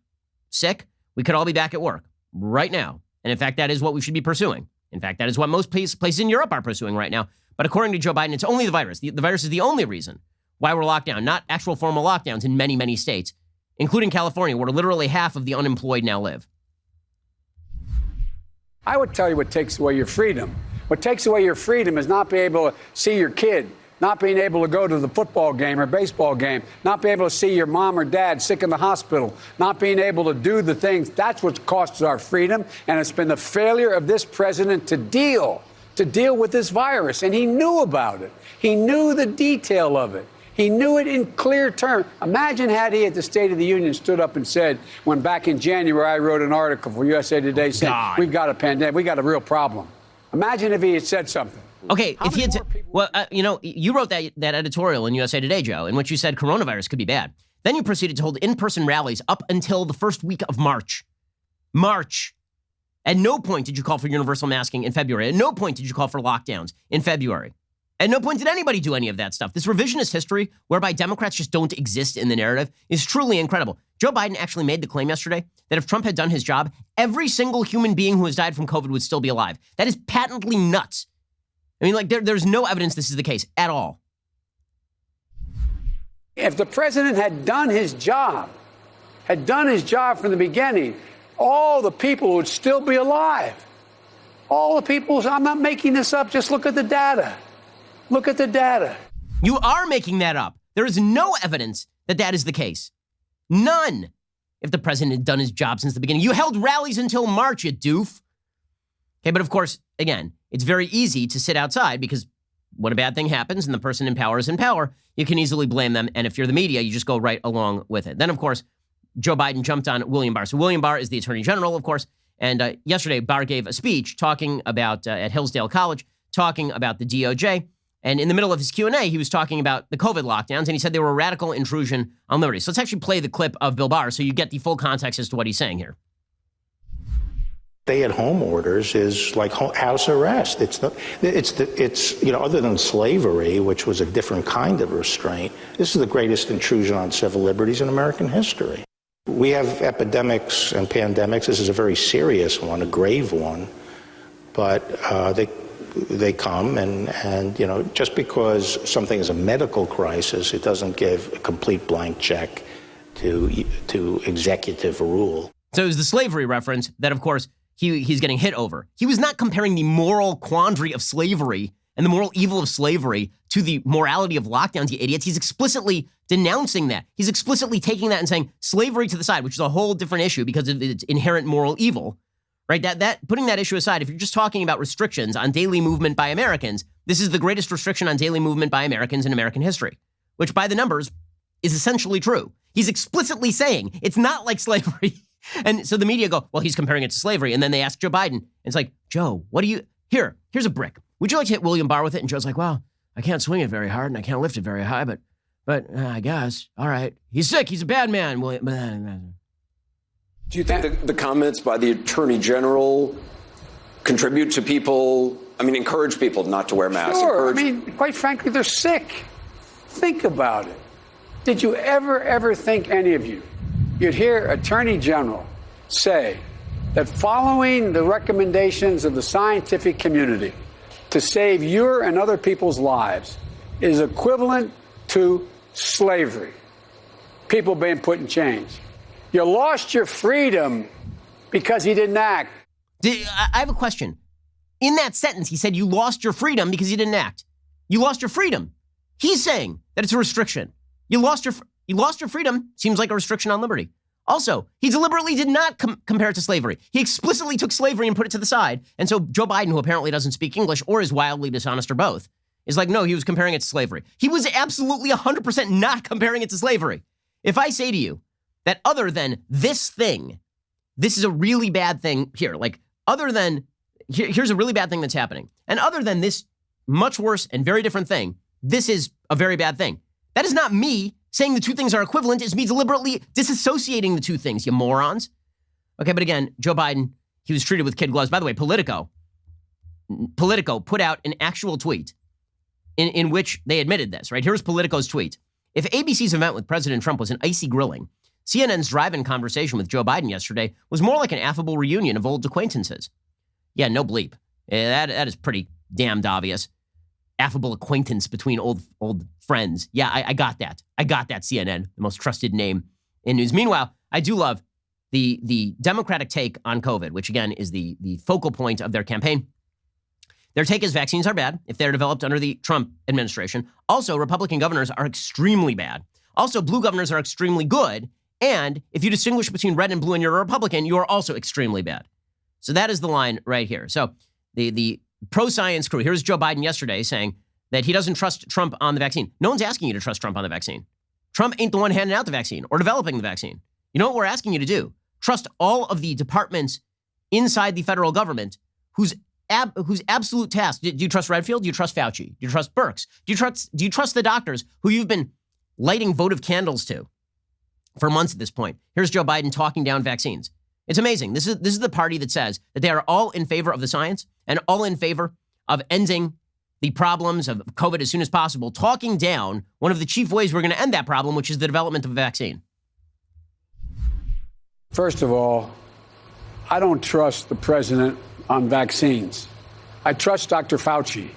sick, we could all be back at work right now. And in fact, that is what we should be pursuing. In fact, that is what most places in Europe are pursuing right now. But according to Joe Biden, it's only the virus. The virus is the only reason why we're locked down, not actual formal lockdowns in many, many states, including California, where literally half of the unemployed now live. I would tell you what takes away your freedom. What takes away your freedom is not being able to see your kid, not being able to go to the football game or baseball game, not being able to see your mom or dad sick in the hospital, not being able to do the things. That's what costs our freedom. And it's been the failure of this president to deal with this virus. And he knew about it. He knew the detail of it. He knew it in clear terms. Imagine had he at the State of the Union stood up and said, when back in January I wrote an article for USA Today saying, we've got a pandemic, we got a real problem. Imagine if he had said something. Okay, if he had, you wrote that editorial in USA Today, Joe, in which you said coronavirus could be bad. Then you proceeded to hold in-person rallies up until the first week of March. At no point did you call for universal masking in February. At no point did you call for lockdowns in February. At no point did anybody do any of that stuff. This revisionist history, whereby Democrats just don't exist in the narrative, is truly incredible. Joe Biden actually made the claim yesterday that if Trump had done his job, every single human being who has died from COVID would still be alive. That is patently nuts. I mean, there's no evidence this is the case at all. If the president had done his job from the beginning, all the people would still be alive. All the people, I'm not making this up, just look at the data. Look at the data. You are making that up. There is no evidence that that is the case. None. If the president had done his job since the beginning. You held rallies until March, you doof. Okay, but of course, again, it's very easy to sit outside because when a bad thing happens and the person in power is in power, you can easily blame them. And if you're the media, you just go right along with it. Then, of course, Joe Biden jumped on William Barr. So William Barr is the attorney general, of course. And yesterday, Barr gave a speech talking about, at Hillsdale College, talking about the DOJ. And in the middle of his Q&A, he was talking about the COVID lockdowns, and he said they were a radical intrusion on liberty. So let's actually play the clip of Bill Barr so you get the full context as to what he's saying here. Stay-at-home orders is like house arrest. It's other than slavery, which was a different kind of restraint, this is the greatest intrusion on civil liberties in American history. We have epidemics and pandemics. This is a very serious one, a grave one, but they come and just because something is a medical crisis, it doesn't give a complete blank check to executive rule. So it was the slavery reference that, of course, he's getting hit over. He was not comparing the moral quandary of slavery and the moral evil of slavery to the morality of lockdowns, you idiots. He's explicitly denouncing that. He's explicitly taking that and saying slavery to the side, which is a whole different issue because of its inherent moral evil, right? That putting that issue aside, if you're just talking about restrictions on daily movement by Americans, this is the greatest restriction on daily movement by Americans in American history, which by the numbers is essentially true. He's explicitly saying it's not like slavery. And so the media go, well, he's comparing it to slavery. And then they ask Joe Biden, and it's like, Joe, what do you, here's a brick. Would you like to hit William Barr with it? And Joe's like, well, I can't swing it very hard and I can't lift it very high, but I guess. All right. He's sick. He's a bad man. William. Do you think the comments by the Attorney General contribute to people, encourage people not to wear masks? Sure. Quite frankly, they're sick. Think about it. Did you ever think, any of you, you'd hear Attorney General say that following the recommendations of the scientific community to save your and other people's lives is equivalent to slavery? People being put in chains. You lost your freedom because he didn't act. I have a question. In that sentence, he said you lost your freedom because you didn't act. You lost your freedom. He's saying that it's a restriction. You lost your freedom. Seems like a restriction on liberty. Also, he deliberately did not compare it to slavery. He explicitly took slavery and put it to the side. And so Joe Biden, who apparently doesn't speak English or is wildly dishonest or both, is like, no, he was comparing it to slavery. He was absolutely 100% not comparing it to slavery. If I say to you that other than this thing, this is a really bad thing here, like other than, here's a really bad thing that's happening. And other than this much worse and very different thing, this is a very bad thing. That is not me saying the two things are equivalent. It's me deliberately disassociating the two things, you morons. Okay, but again, Joe Biden, he was treated with kid gloves. By the way, Politico put out an actual tweet in which they admitted this, right? Here's Politico's tweet. If ABC's event with President Trump was an icy grilling, CNN's drive-in conversation with Joe Biden yesterday was more like an affable reunion of old acquaintances. Yeah, no bleep. That is pretty damned obvious. Affable acquaintance between old friends. Yeah, I got that. I got that, CNN, the most trusted name in news. Meanwhile, I do love the Democratic take on COVID, which again is the focal point of their campaign. Their take is vaccines are bad if they're developed under the Trump administration. Also, Republican governors are extremely bad. Also, blue governors are extremely good. And if you distinguish between red and blue and you're a Republican, you are also extremely bad. So that is the line right here. So the pro-science crew, here's Joe Biden yesterday saying that he doesn't trust Trump on the vaccine. No one's asking you to trust Trump on the vaccine. Trump ain't the one handing out the vaccine or developing the vaccine. You know what we're asking you to do? Trust all of the departments inside the federal government whose absolute task. Do you trust Redfield? Do you trust Fauci? Do you trust Birx? Do you trust the doctors who you've been lighting votive candles to for months at this point? Here's Joe Biden talking down vaccines. It's amazing. This is the party that says that they are all in favor of the science and all in favor of ending the problems of COVID as soon as possible, talking down one of the chief ways we're going to end that problem, which is the development of a vaccine. First of all, I don't trust the president on vaccines. I trust Dr. Fauci.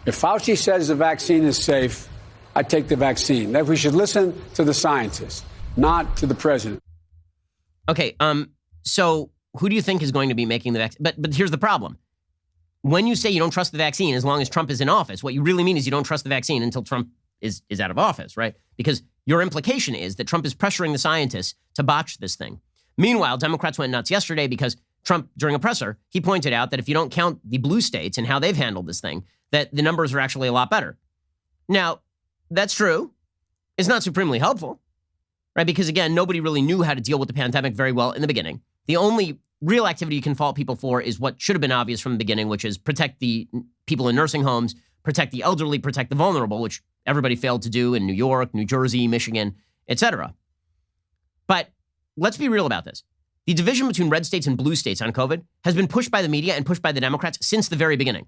If Fauci says the vaccine is safe, I take the vaccine. That we should listen to the scientists, not to the president. Okay, so who do you think is going to be making the vaccine? But here's the problem. When you say you don't trust the vaccine as long as Trump is in office, what you really mean is you don't trust the vaccine until Trump is out of office, right? Because your implication is that Trump is pressuring the scientists to botch this thing. Meanwhile, Democrats went nuts yesterday because Trump, during a presser, he pointed out that if you don't count the blue states and how they've handled this thing, that the numbers are actually a lot better. Now, that's true. It's not supremely helpful, right? Because again, nobody really knew how to deal with the pandemic very well in the beginning. The only real activity you can fault people for is what should have been obvious from the beginning, which is protect the people in nursing homes, protect the elderly, protect the vulnerable, which everybody failed to do in New York, New Jersey, Michigan, etc. But let's be real about this. The division between red states and blue states on COVID has been pushed by the media and pushed by the Democrats since the very beginning.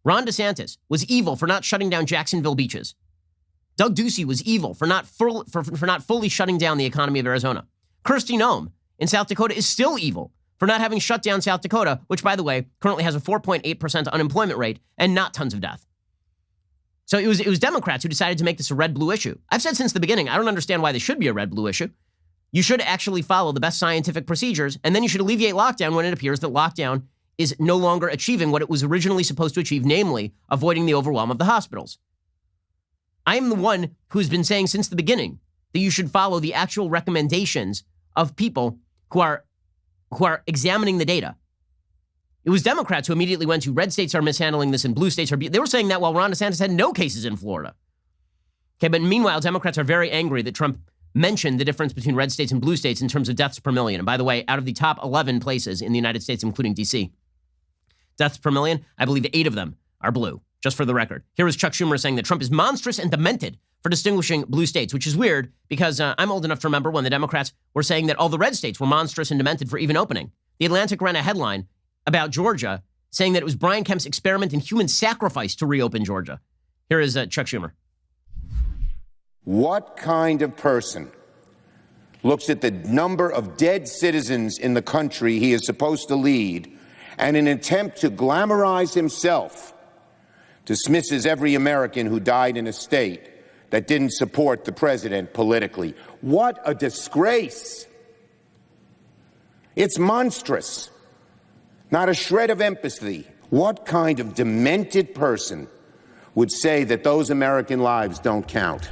Ron DeSantis was evil for not shutting down Jacksonville beaches. Doug Ducey was evil for not fully shutting down the economy of Arizona. Kristi Noem in South Dakota is still evil for not having shut down South Dakota, which, by the way, currently has a 4.8% unemployment rate and not tons of death. So it was Democrats who decided to make this a red-blue issue. I've said since the beginning, I don't understand why this should be a red-blue issue. You should actually follow the best scientific procedures, and then you should alleviate lockdown when it appears that lockdown is no longer achieving what it was originally supposed to achieve, namely avoiding the overwhelm of the hospitals. I am the one who has been saying since the beginning that you should follow the actual recommendations of people who are examining the data. It was Democrats who immediately went to red states are mishandling this and blue states are... They were saying that while Ron DeSantis had no cases in Florida. Okay, but meanwhile, Democrats are very angry that Trump mentioned the difference between red states and blue states in terms of deaths per million. And by the way, out of the top 11 places in the United States, including D.C., deaths per million, I believe 8 of them are blue, just for the record. Here was Chuck Schumer saying that Trump is monstrous and demented for distinguishing blue states, which is weird because I'm old enough to remember when the Democrats were saying that all the red states were monstrous and demented for even opening. The Atlantic ran a headline about Georgia saying that it was Brian Kemp's experiment in human sacrifice to reopen Georgia. Here is Chuck Schumer. What kind of person looks at the number of dead citizens in the country he is supposed to lead and in an attempt to glamorize himself dismisses every American who died in a state that didn't support the president politically? What a disgrace. It's monstrous. Not a shred of empathy. What kind of demented person would say that those American lives don't count?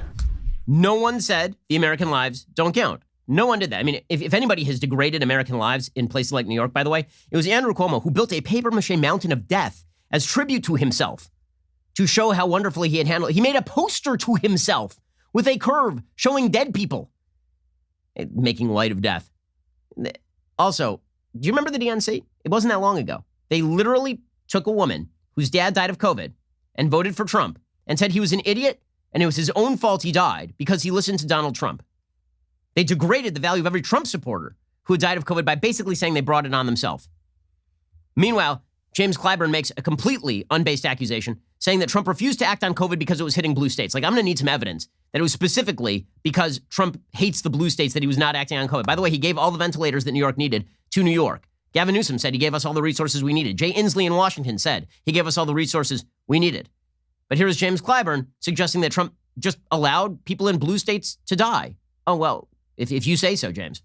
No one said the American lives don't count. No one did that. I mean, if anybody has degraded American lives in places like New York, by the way, it was Andrew Cuomo who built a papier-mâché mountain of death as tribute to himself to show how wonderfully he had handled it. He made a poster to himself with a curve showing dead people, making light of death. Also, do you remember the DNC? It wasn't that long ago. They literally took a woman whose dad died of COVID and voted for Trump and said he was an idiot and it was his own fault he died because he listened to Donald Trump. They degraded the value of every Trump supporter who died of COVID by basically saying they brought it on themselves. Meanwhile, James Clyburn makes a completely unbased accusation saying that Trump refused to act on COVID because it was hitting blue states. Like, I'm going to need some evidence that it was specifically because Trump hates the blue states that he was not acting on COVID. By the way, he gave all the ventilators that New York needed to New York. Gavin Newsom said he gave us all the resources we needed. Jay Inslee in Washington said he gave us all the resources we needed. But here's James Clyburn suggesting that Trump just allowed people in blue states to die. Oh, well, if you say so, James.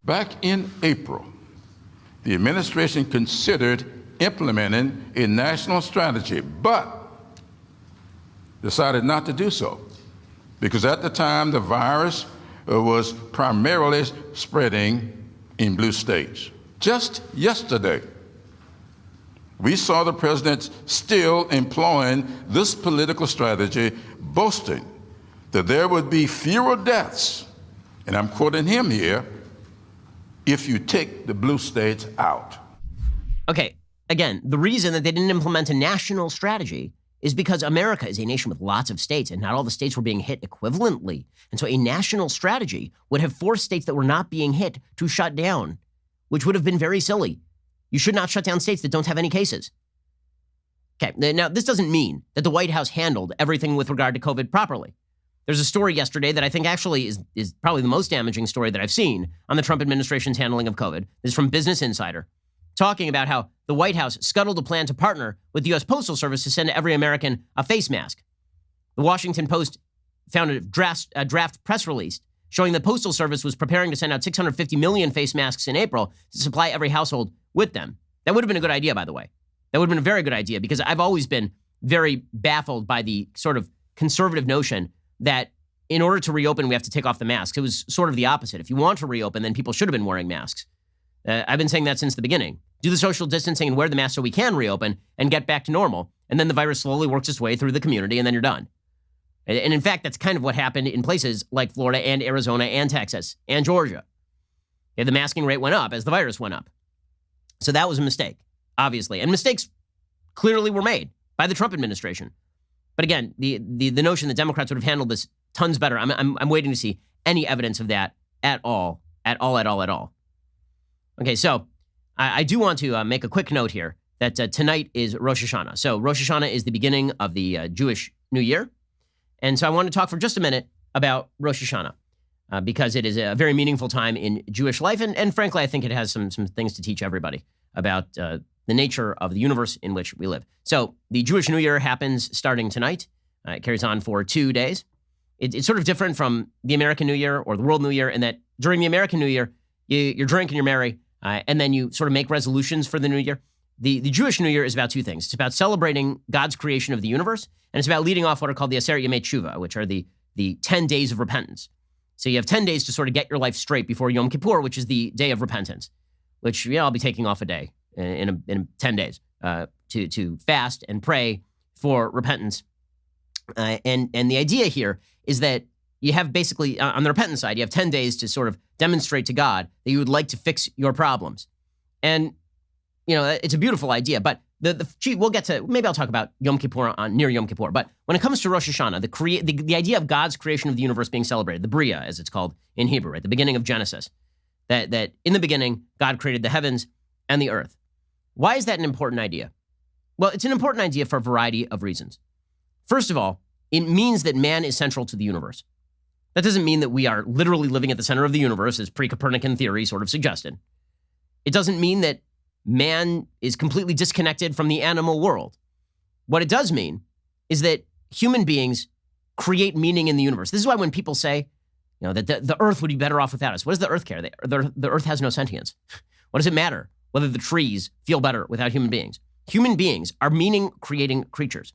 Back in April, the administration considered implementing a national strategy, but decided not to do so because at the time the virus was primarily spreading in blue states. Just yesterday, we saw the president still employing this political strategy, boasting that there would be fewer deaths, and I'm quoting him here, if you take the blue states out. Okay, again, the reason that they didn't implement a national strategy is because America is a nation with lots of states, and not all the states were being hit equivalently. And so a national strategy would have forced states that were not being hit to shut down, which would have been very silly. You should not shut down states that don't have any cases. Okay, now this doesn't mean that the White House handled everything with regard to COVID properly. There's a story yesterday that I think actually is probably the most damaging story that I've seen on the Trump administration's handling of COVID. This is from Business Insider, talking about how the White House scuttled a plan to partner with the U.S. Postal Service to send every American a face mask. The Washington Post found a draft press release showing the Postal Service was preparing to send out 650 million face masks in April to supply every household with them. That would have been a good idea, by the way. That would have been a very good idea because I've always been very baffled by the sort of conservative notion that in order to reopen, we have to take off the masks. It was sort of the opposite. If you want to reopen, then people should have been wearing masks. I've been saying that since the beginning. Do the social distancing and wear the mask so we can reopen and get back to normal. And then the virus slowly works its way through the community and then you're done. And in fact, that's kind of what happened in places like Florida and Arizona and Texas and Georgia. Yeah, the masking rate went up as the virus went up. So that was a mistake, obviously. And mistakes clearly were made by the Trump administration. But again, the notion that Democrats would have handled this tons better, I'm waiting to see any evidence of that at all. Okay, so I do want to make a quick note here that tonight is Rosh Hashanah. So Rosh Hashanah is the beginning of the Jewish New Year. And so I want to talk for just a minute about Rosh Hashanah because it is a very meaningful time in Jewish life. And frankly, I think it has some things to teach everybody about the nature of the universe in which we live. So the Jewish New Year happens starting tonight. It carries on for 2 days. It's sort of different from the American New Year or the World New Year in that during the American New Year, you drink and you're merry. and then you sort of make resolutions for the new year. The Jewish New Year is about two things. It's about celebrating God's creation of the universe, and it's about leading off what are called the Aseret Yemei Tshuva, which are the 10 days of repentance. So you have 10 days to sort of get your life straight before Yom Kippur, which is the day of repentance, which I'll be taking off a day in 10 days to fast and pray for repentance. And the idea here is that you have basically, on the repentance side, you have 10 days to sort of demonstrate to God that you would like to fix your problems. And it's a beautiful idea, but we'll get to, maybe I'll talk about Yom Kippur near Yom Kippur. But when it comes to Rosh Hashanah, the idea of God's creation of the universe being celebrated, the Bria, as it's called in Hebrew, right? The beginning of Genesis, that in the beginning, God created the heavens and the earth. Why is that an important idea? Well, it's an important idea for a variety of reasons. First of all, it means that man is central to the universe. That doesn't mean that we are literally living at the center of the universe, as pre-Copernican theory sort of suggested. It doesn't mean that man is completely disconnected from the animal world. What it does mean is that human beings create meaning in the universe. This is why when people say, that the earth would be better off without us, what does the earth care? The earth has no sentience. What does it matter whether the trees feel better without human beings? Human beings are meaning-creating creatures.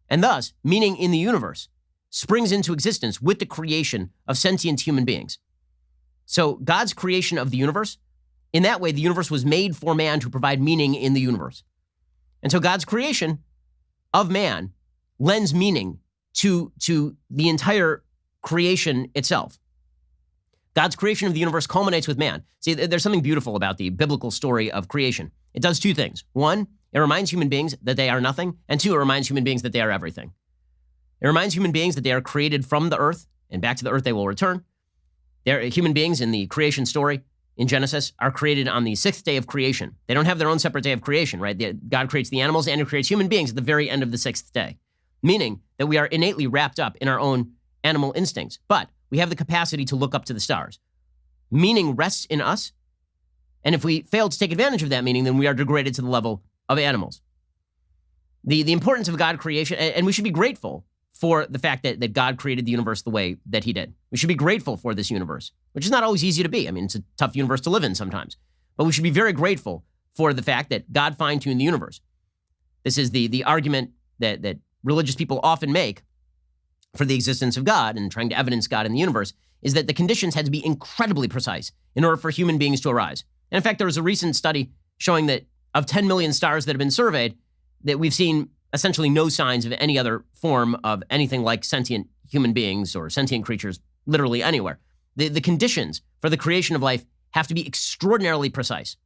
And thus, meaning in the universe springs into existence with the creation of sentient human beings. So God's creation of the universe, in that way, the universe was made for man to provide meaning in the universe. And so God's creation of man lends meaning to the entire creation itself. God's creation of the universe culminates with man. See, there's something beautiful about the biblical story of creation. It does two things. One, it reminds human beings that they are nothing. And two, it reminds human beings that they are everything. It reminds human beings that they are created from the earth, and back to the earth they will return. Human beings in the creation story in Genesis are created on the sixth day of creation. They don't have their own separate day of creation, right? God creates the animals and he creates human beings at the very end of the sixth day, meaning that we are innately wrapped up in our own animal instincts, but we have the capacity to look up to the stars. Meaning rests in us, and if we fail to take advantage of that meaning, then we are degraded to the level of animals. The importance of God creation, and we should be grateful for the fact that God created the universe the way that he did. We should be grateful for this universe, which is not always easy to be. I mean, it's a tough universe to live in sometimes. But we should be very grateful for the fact that God fine-tuned the universe. This is the argument that religious people often make for the existence of God and trying to evidence God in the universe, is that the conditions had to be incredibly precise in order for human beings to arise. And in fact, there was a recent study showing that of 10 million stars that have been surveyed, that we've seen essentially no signs of any other form of anything like sentient human beings or sentient creatures literally anywhere. The conditions for the creation of life have to be extraordinarily precise.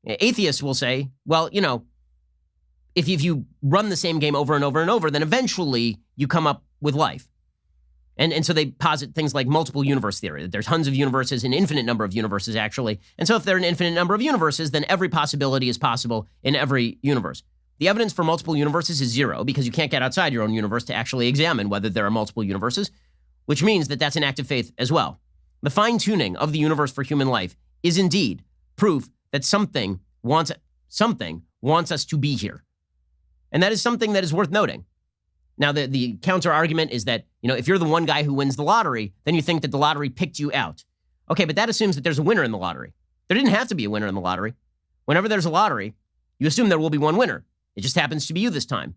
Atheists will say, well, if you run the same game over and over and over, then eventually you come up with life. And so they posit things like multiple universe theory, that there's tons of universes, an infinite number of universes, actually. And so if there are an infinite number of universes, then every possibility is possible in every universe. The evidence for multiple universes is zero, because you can't get outside your own universe to actually examine whether there are multiple universes, which means that that's an act of faith as well. The fine-tuning of the universe for human life is indeed proof that something wants us to be here. And that is something that is worth noting. Now, the counter-argument is that, if you're the one guy who wins the lottery, then you think that the lottery picked you out. Okay, but that assumes that there's a winner in the lottery. There didn't have to be a winner in the lottery. Whenever there's a lottery, you assume there will be one winner. It just happens to be you this time.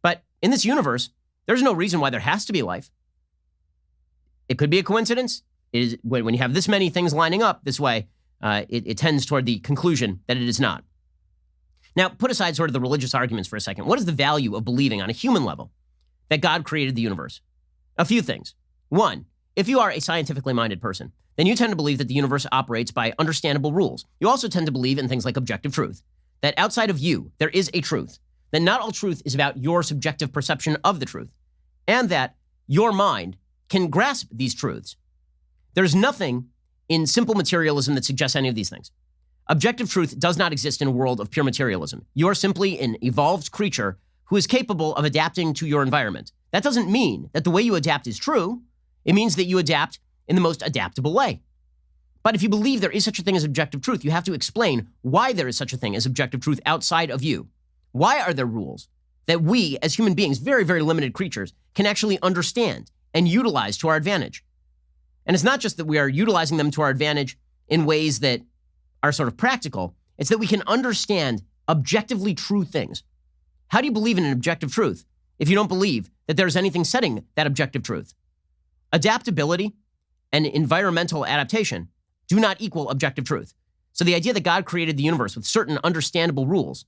But in this universe, there's no reason why there has to be life. It could be a coincidence. It is, when you have this many things lining up this way, it tends toward the conclusion that it is not. Now, put aside sort of the religious arguments for a second. What is the value of believing on a human level that God created the universe? A few things. One, if you are a scientifically minded person, then you tend to believe that the universe operates by understandable rules. You also tend to believe in things like objective truth, that outside of you, there is a truth, that not all truth is about your subjective perception of the truth, and that your mind can grasp these truths. There's nothing in simple materialism that suggests any of these things. Objective truth does not exist in a world of pure materialism. You're simply an evolved creature who is capable of adapting to your environment. That doesn't mean that the way you adapt is true. It means that you adapt in the most adaptable way. But if you believe there is such a thing as objective truth, you have to explain why there is such a thing as objective truth outside of you. Why are there rules that we, as human beings, very, very limited creatures, can actually understand and utilize to our advantage? And it's not just that we are utilizing them to our advantage in ways that are sort of practical. It's that we can understand objectively true things. How do you believe in an objective truth if you don't believe that there's anything setting that objective truth? Adaptability and environmental adaptation do not equal objective truth. So the idea that God created the universe with certain understandable rules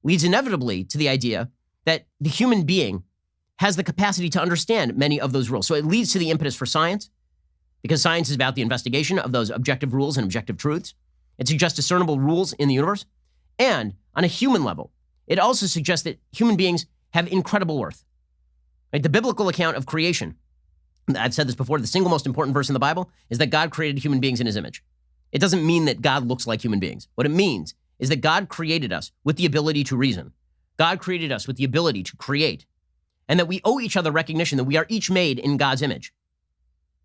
leads inevitably to the idea that the human being has the capacity to understand many of those rules. So it leads to the impetus for science, because science is about the investigation of those objective rules and objective truths. It suggests discernible rules in the universe. And on a human level, it also suggests that human beings have incredible worth. Right? The biblical account of creation, I've said this before, the single most important verse in the Bible is that God created human beings in his image. It doesn't mean that God looks like human beings. What it means is that God created us with the ability to reason. God created us with the ability to create, and that we owe each other recognition that we are each made in God's image.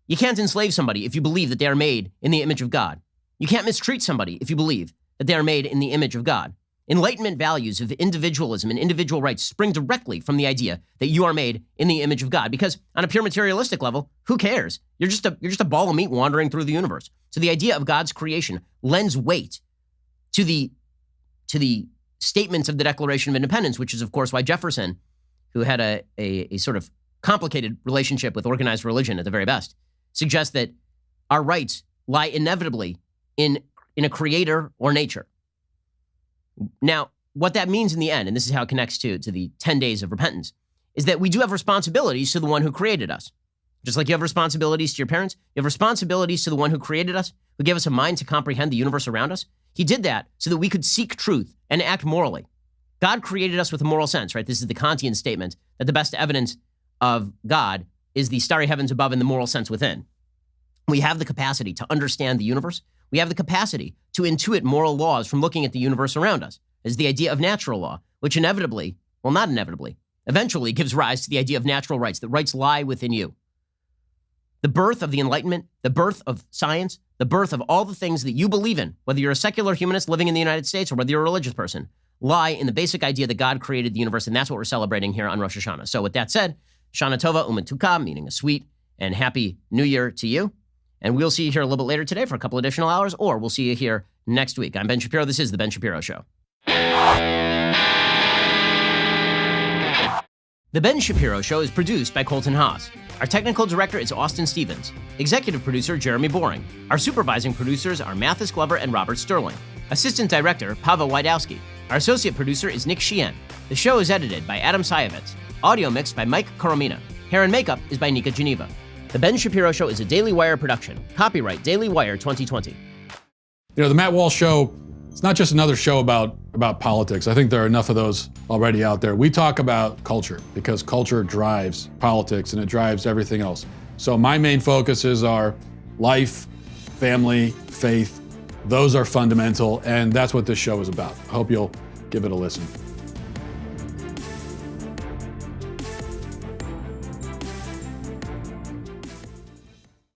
You can't enslave somebody if you believe that they are made in the image of God. You can't mistreat somebody if you believe that they are made in the image of God. Enlightenment values of individualism and individual rights spring directly from the idea that you are made in the image of God. Because on a pure materialistic level, who cares? You're just a ball of meat wandering through the universe. So the idea of God's creation lends weight to the statements of the Declaration of Independence, which is, of course, why Jefferson, who had a sort of complicated relationship with organized religion at the very best, suggests that our rights lie inevitably in a creator or nature. Now, what that means in the end, and this is how it connects to the 10 days of repentance, is that we do have responsibilities to the one who created us. Just like you have responsibilities to your parents, you have responsibilities to the one who created us, who gave us a mind to comprehend the universe around us. He did that so that we could seek truth and act morally. God created us with a moral sense, right? This is the Kantian statement that the best evidence of God is the starry heavens above and the moral sense within. We have the capacity to understand the universe. We have the capacity to intuit moral laws from looking at the universe around us. This is the idea of natural law, which inevitably, well, not inevitably, eventually gives rise to the idea of natural rights, that rights lie within you. The birth of the Enlightenment, the birth of science, the birth of all the things that you believe in, whether you're a secular humanist living in the United States or whether you're a religious person, lie in the basic idea that God created the universe, and that's what we're celebrating here on Rosh Hashanah. So with that said, Shana Tova Umetuka, meaning a sweet and happy new year to you. And we'll see you here a little bit later today for a couple additional hours, or we'll see you here next week. I'm Ben Shapiro. This is The Ben Shapiro Show. The Ben Shapiro Show is produced by Colton Haas. Our technical director is Austin Stevens. Executive producer, Jeremy Boring. Our supervising producers are Mathis Glover and Robert Sterling. Assistant director, Pavel Wydowski. Our associate producer is Nick Sheehan. The show is edited by Adam Sayevitz. Audio mixed by Mike Koromina. Hair and makeup is by Nika Geneva. The Ben Shapiro Show is a Daily Wire production. Copyright Daily Wire 2020. You know, the Matt Walsh Show, it's not just another show about politics. I think there are enough of those already out there. We talk about culture because culture drives politics and it drives everything else. So my main focuses are life, family, faith. Those are fundamental, and that's what this show is about. I hope you'll give it a listen.